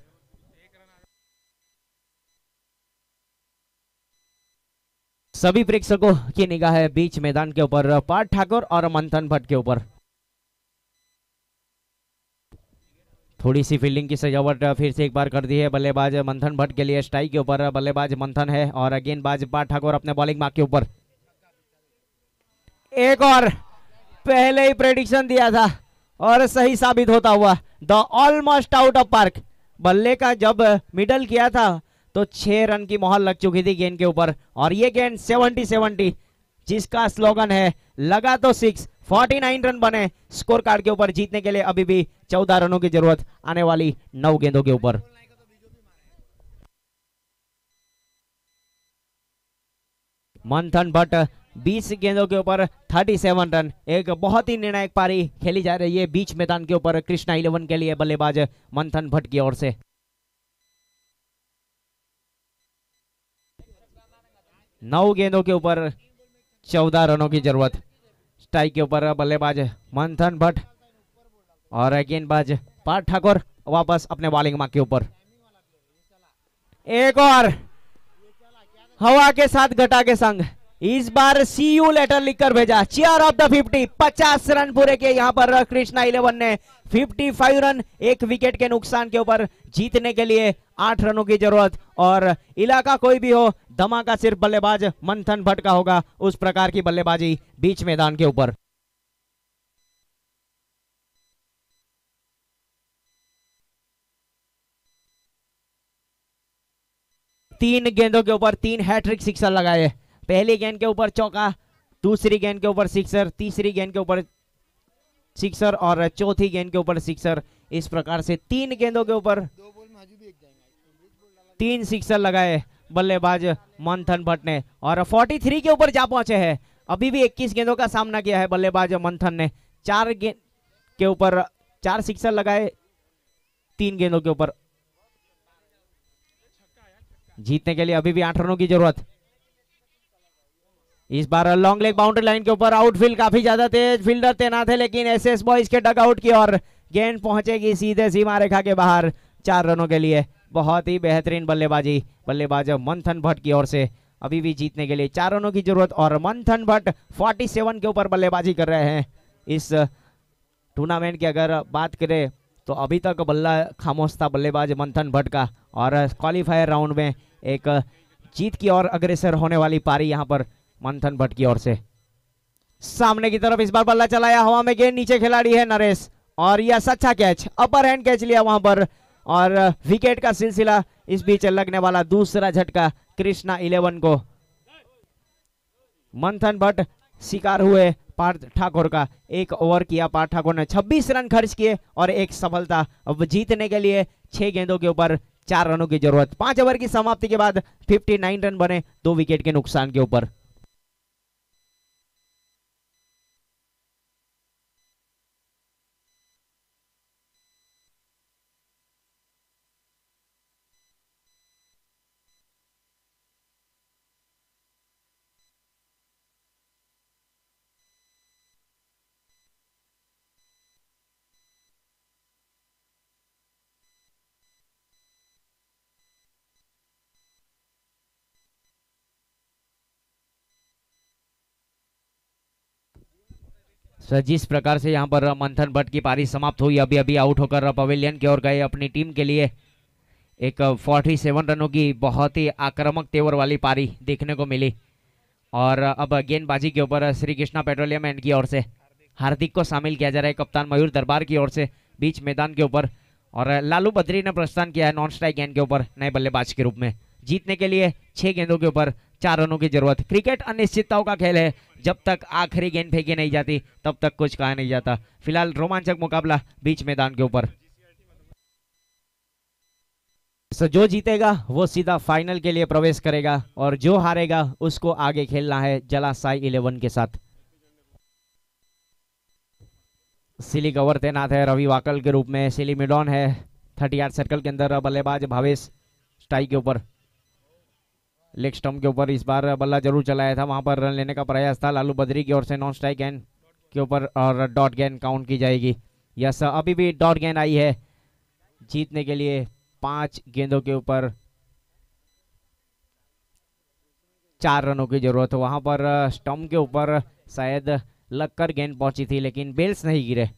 सभी प्रेक्षकों की निगाह है बीच मैदान के ऊपर पार्थ ठाकुर और मंथन भट्ट के ऊपर। थोड़ी सी फील्डिंग की सजावट फिर से एक बार कर दी है बल्लेबाज मंथन भट्ट के लिए। स्ट्राइक के ऊपर बल्लेबाज मंथन है और गेंदबाज पार्थ ठाकुर अपने बॉलिंग मार्क के ऊपर। एक और पहले ही प्रेडिक्शन दिया था और सही साबित होता हुआ। The almost out of park. बल्ले का जब मिडल किया था तो 6 रन की मोहर लग चुकी थी गेंद के ऊपर और ये गेंद 70-70 जिसका स्लोगन है लगा तो 6। 49 रन बने स्कोर कार्ड के ऊपर। जीतने के लिए अभी भी 14 रनों की जरूरत आने वाली 9 गेंदों के ऊपर। मंथन भट्ट 20 गेंदों के ऊपर 37 रन। एक बहुत ही निर्णायक पारी खेली जा रही है बीच मैदान के ऊपर कृष्णा 11 के लिए बल्लेबाज मंथन भट्ट की ओर से। 9 गेंदों के ऊपर 14 रनों की जरूरत। स्ट्राइक के ऊपर बल्लेबाज मंथन भट्ट और गेंदबाज पार्थ ठाकुर वापस अपने बॉलिंग मार्क के ऊपर। एक और हवा के साथ घटा के संग इस बार सी यू लेटर लिखकर भेजा। Chair of the 50। 50 रन पूरे किए यहाँ पर कृष्णा 11 ने। 55 रन एक विकेट के नुकसान के ऊपर। जीतने के लिए 8 रनों की जरूरत और इलाका कोई भी हो धमाका सिर्फ बल्लेबाज मंथन भट्ट का होगा। उस प्रकार की बल्लेबाजी बीच मैदान के ऊपर। तीन गेंदों के ऊपर 3 हैट्रिक सिक्सर लगाए। पहली गेंद के ऊपर चौका, दूसरी गेंद के ऊपर सिक्सर, तीसरी गेंद के ऊपर सिक्सर और चौथी गेंद के ऊपर सिक्सर। इस प्रकार से 3 गेंदों के ऊपर 3 सिक्सर लगाए बल्लेबाज मंथन भट्ट ने और 43 के ऊपर जा पहुंचे हैं। अभी भी 21 गेंदों का सामना किया है बल्लेबाज मंथन ने। 4 गेंद के ऊपर 4 सिक्सर लगाए 3 गेंदों के ऊपर। जीतने के लिए अभी भी 8 रनों की जरूरत। इस बार लॉन्ग लेग बाउंड्री लाइन के ऊपर आउटफील्ड काफी ज्यादा तेज फील्डर तैनात है लेकिन एसएस बॉयज के डगआउट की ओर गेंद पहुंचेगी सीधे सीमा रेखा के बाहर 4 रनों के लिए। बहुत ही बेहतरीन बल्लेबाजी बल्लेबाज मंथन भट्ट की ओर से। अभी भी जीतने के लिए 4 रनों की जरूरत और मंथन भट्ट 47 के ऊपर बल्लेबाजी कर रहे हैं। इस टूर्नामेंट की अगर बात करें तो अभी तक बल्ला खामोश था बल्लेबाज मंथन भट्ट का और क्वालिफायर राउंड में एक जीत की ओर अग्रसर होने वाली पारी यहां पर मंथन भट्ट की ओर से। सामने की तरफ इस बार बल्ला चलाया, हवा में गेंद, नीचे खिलाड़ी है नरेश और यह अच्छा कैच, अपर हैंड कैच लिया वहां पर और विकेट का सिलसिला इस बीच लगने वाला दूसरा झटका कृष्णा 11 को। मंथन भट्ट शिकार हुए पार्थ ठाकुर का। 1 ओवर किया पार्थ ठाकुर ने, 26 रन खर्च किए और 1 सफलता। अब जीतने के लिए 6 गेंदों के ऊपर 4 रनों की जरूरत। 5 ओवर की समाप्ति के बाद 59 रन बने 2 विकेट के नुकसान के ऊपर। जिस प्रकार से यहाँ पर मंथन भट्ट की पारी समाप्त हुई, अभी अभी आउट होकर पवेलियन की ओर गए अपनी टीम के लिए। एक 47 रनों की बहुत ही आक्रामक तेवर वाली पारी देखने को मिली और अब गेंदबाजी के ऊपर श्री कृष्णा पेट्रोलियम एंड की ओर से हार्दिक को शामिल किया जा रहा है कप्तान मयूर दरबार की ओर से बीच मैदान के ऊपर और लालू बद्री ने प्रस्थान किया है नॉन स्ट्राइक गेंद के ऊपर नए बल्लेबाज के रूप में। जीतने के लिए 6 गेंदों के ऊपर 4 रनों की जरूरत। क्रिकेट अनिश्चितताओं का खेल है, जब तक आखिरी गेंद फेंकी नहीं जाती तब तक कुछ कहा नहीं जाता। फिलहाल रोमांचक मुकाबला बीच मैदान के ऊपर। जो जीतेगा वो सीधा फाइनल के लिए प्रवेश करेगा और जो हारेगा उसको आगे खेलना है जला साई 11 के साथ। सिली कवर तैनात है रवि वाकल के रूप में। सिली मिडॉन है 38 सर्कल के अंदर। बल्लेबाज भावेश स्ट्राइक के ऊपर, लेग स्टंप के ऊपर इस बार बल्ला जरूर चलाया था, वहां पर रन लेने का प्रयास था। लालू बद्री की ओर से नॉन स्ट्राइक गेंद के ऊपर और डॉट गेंद काउंट की जाएगी। यस, अभी भी डॉट गेंद आई है। जीतने के लिए 5 गेंदों के ऊपर 4 रनों की जरूरत। वहां पर स्टंप के ऊपर शायद लगकर गेंद पहुंची थी लेकिन बेल्स नहीं गिरे।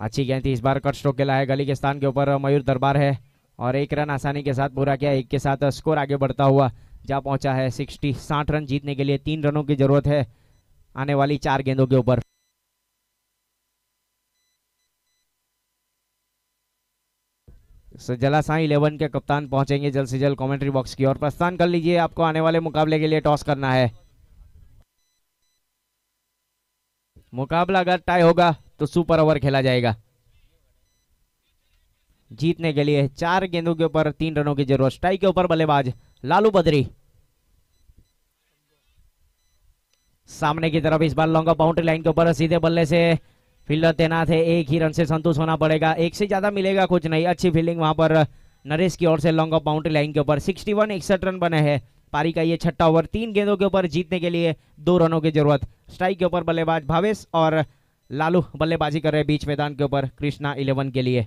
अच्छी गेंद थी, इस बार कट स्ट्रोक के लाए गली के स्थान के ऊपर मयूर दरबार है और 1 रन आसानी के साथ पूरा किया। 1 के साथ स्कोर आगे बढ़ता हुआ जा पहुंचा है 60 रन जीतने के लिए 3 रनों की जरूरत है आने वाली 4 गेंदों के ऊपर। जला साई 11 के कप्तान पहुंचेंगे जल्द से जल्द कमेंट्री बॉक्स की ओर। प्रस्थान कर लीजिए, आपको आने वाले मुकाबले के लिए टॉस करना है। मुकाबला अगर टाई होगा तो सुपर ओवर खेला जाएगा। जीतने के लिए 4 गेंदों के ऊपर 3 रनों की जरूरत। स्ट्राइक के ऊपर बल्लेबाज लालू बद्री। सामने की तरफ इस बार लॉन्ग बाउंड्री लाइन के ऊपर सीधे बल्ले से फील्डर तैनात है। 1 ही रन से संतुष्ट होना पड़ेगा, 1 से ज्यादा मिलेगा कुछ नहीं। अच्छी फील्डिंग वहां पर नरेश की ओर से लॉन्ग बाउंड्री लाइन के ऊपर। 61 रन बने हैं। पारी का ये 6ठा ओवर। 3 गेंदों के ऊपर जीतने के लिए 2 रनों की जरूरत। स्ट्राइक के ऊपर बल्लेबाज भावेश और लालू बल्लेबाजी कर रहे बीच मैदान के ऊपर कृष्णा 11 के लिए।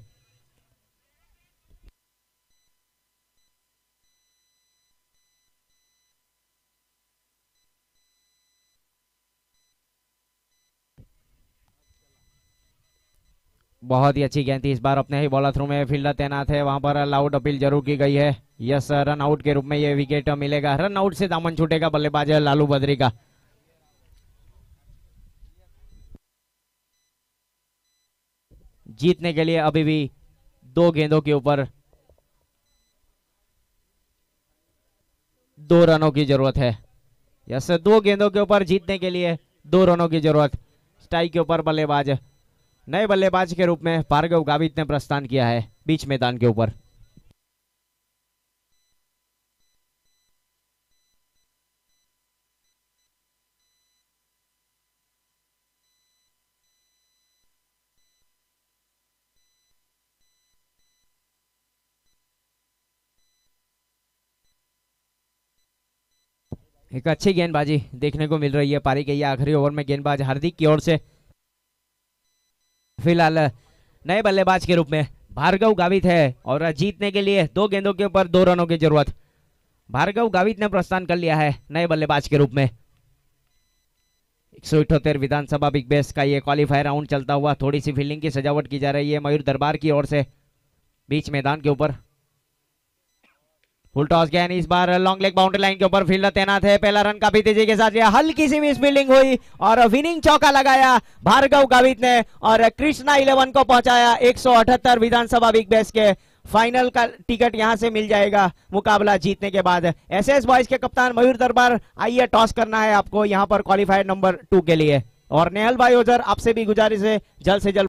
बहुत ही अच्छी गेंद थी, इस बार अपने ही बॉलर थ्रू में फील्डर तैनात है, वहां पर आउट अपील जरूर की गई है। यस, रन आउट के रूप में ये विकेट मिलेगा। रन आउट से दामन छूटेगा बल्लेबाज लालू बद्री का। जीतने के लिए अभी भी 2 गेंदों के ऊपर 2 रनों की जरूरत है। यस, 2 गेंदों के ऊपर जीतने के लिए 2 रनों की जरूरत। स्ट्राइक के ऊपर बल्लेबाज नए बल्लेबाज के रूप में भार्गव गावित ने प्रस्थान किया है बीच मैदान के ऊपर। एक अच्छी गेंदबाजी देखने को मिल रही है पारी के ये आखिरी ओवर में। गेंदबाज हार्दिक की ओर से फिलहाल नए बल्लेबाज के रूप में भार्गव गावित है और जीतने के लिए 2 गेंदों के ऊपर 2 रनों की जरूरत। भार्गव गावित ने प्रस्थान कर लिया है नए बल्लेबाज के रूप में। 178 विधानसभा बिग बैश का ये क्वालिफायर राउंड चलता हुआ। थोड़ी सी फील्डिंग की सजावट की जा रही है मयूर दरबार की ओर से बीच मैदान के ऊपर। फुल टॉस गेंद, इस बार लॉन्ग लेग बाउंड्री लाइन के ऊपर फील्डर तैनात है। पहला रन काफी तेजी के साथ लिया, हल्की सी मिस फील्डिंग हुई और विनिंग चौका लगाया भार्गव गावित ने और कृष्णा 11 को पहुंचाया। 178 विधानसभा बिग बैश के फाइनल का टिकट यहां से मिल जाएगा मुकाबला जीतने के बाद। एसएस बॉयज के कप्तान मयूर दरबार, आइए टॉस करना है आपको यहां पर क्वालिफायर नंबर 2 के लिए। और नेहल भाई ओझर, आपसे भी गुजारिश है जल्द से जल्द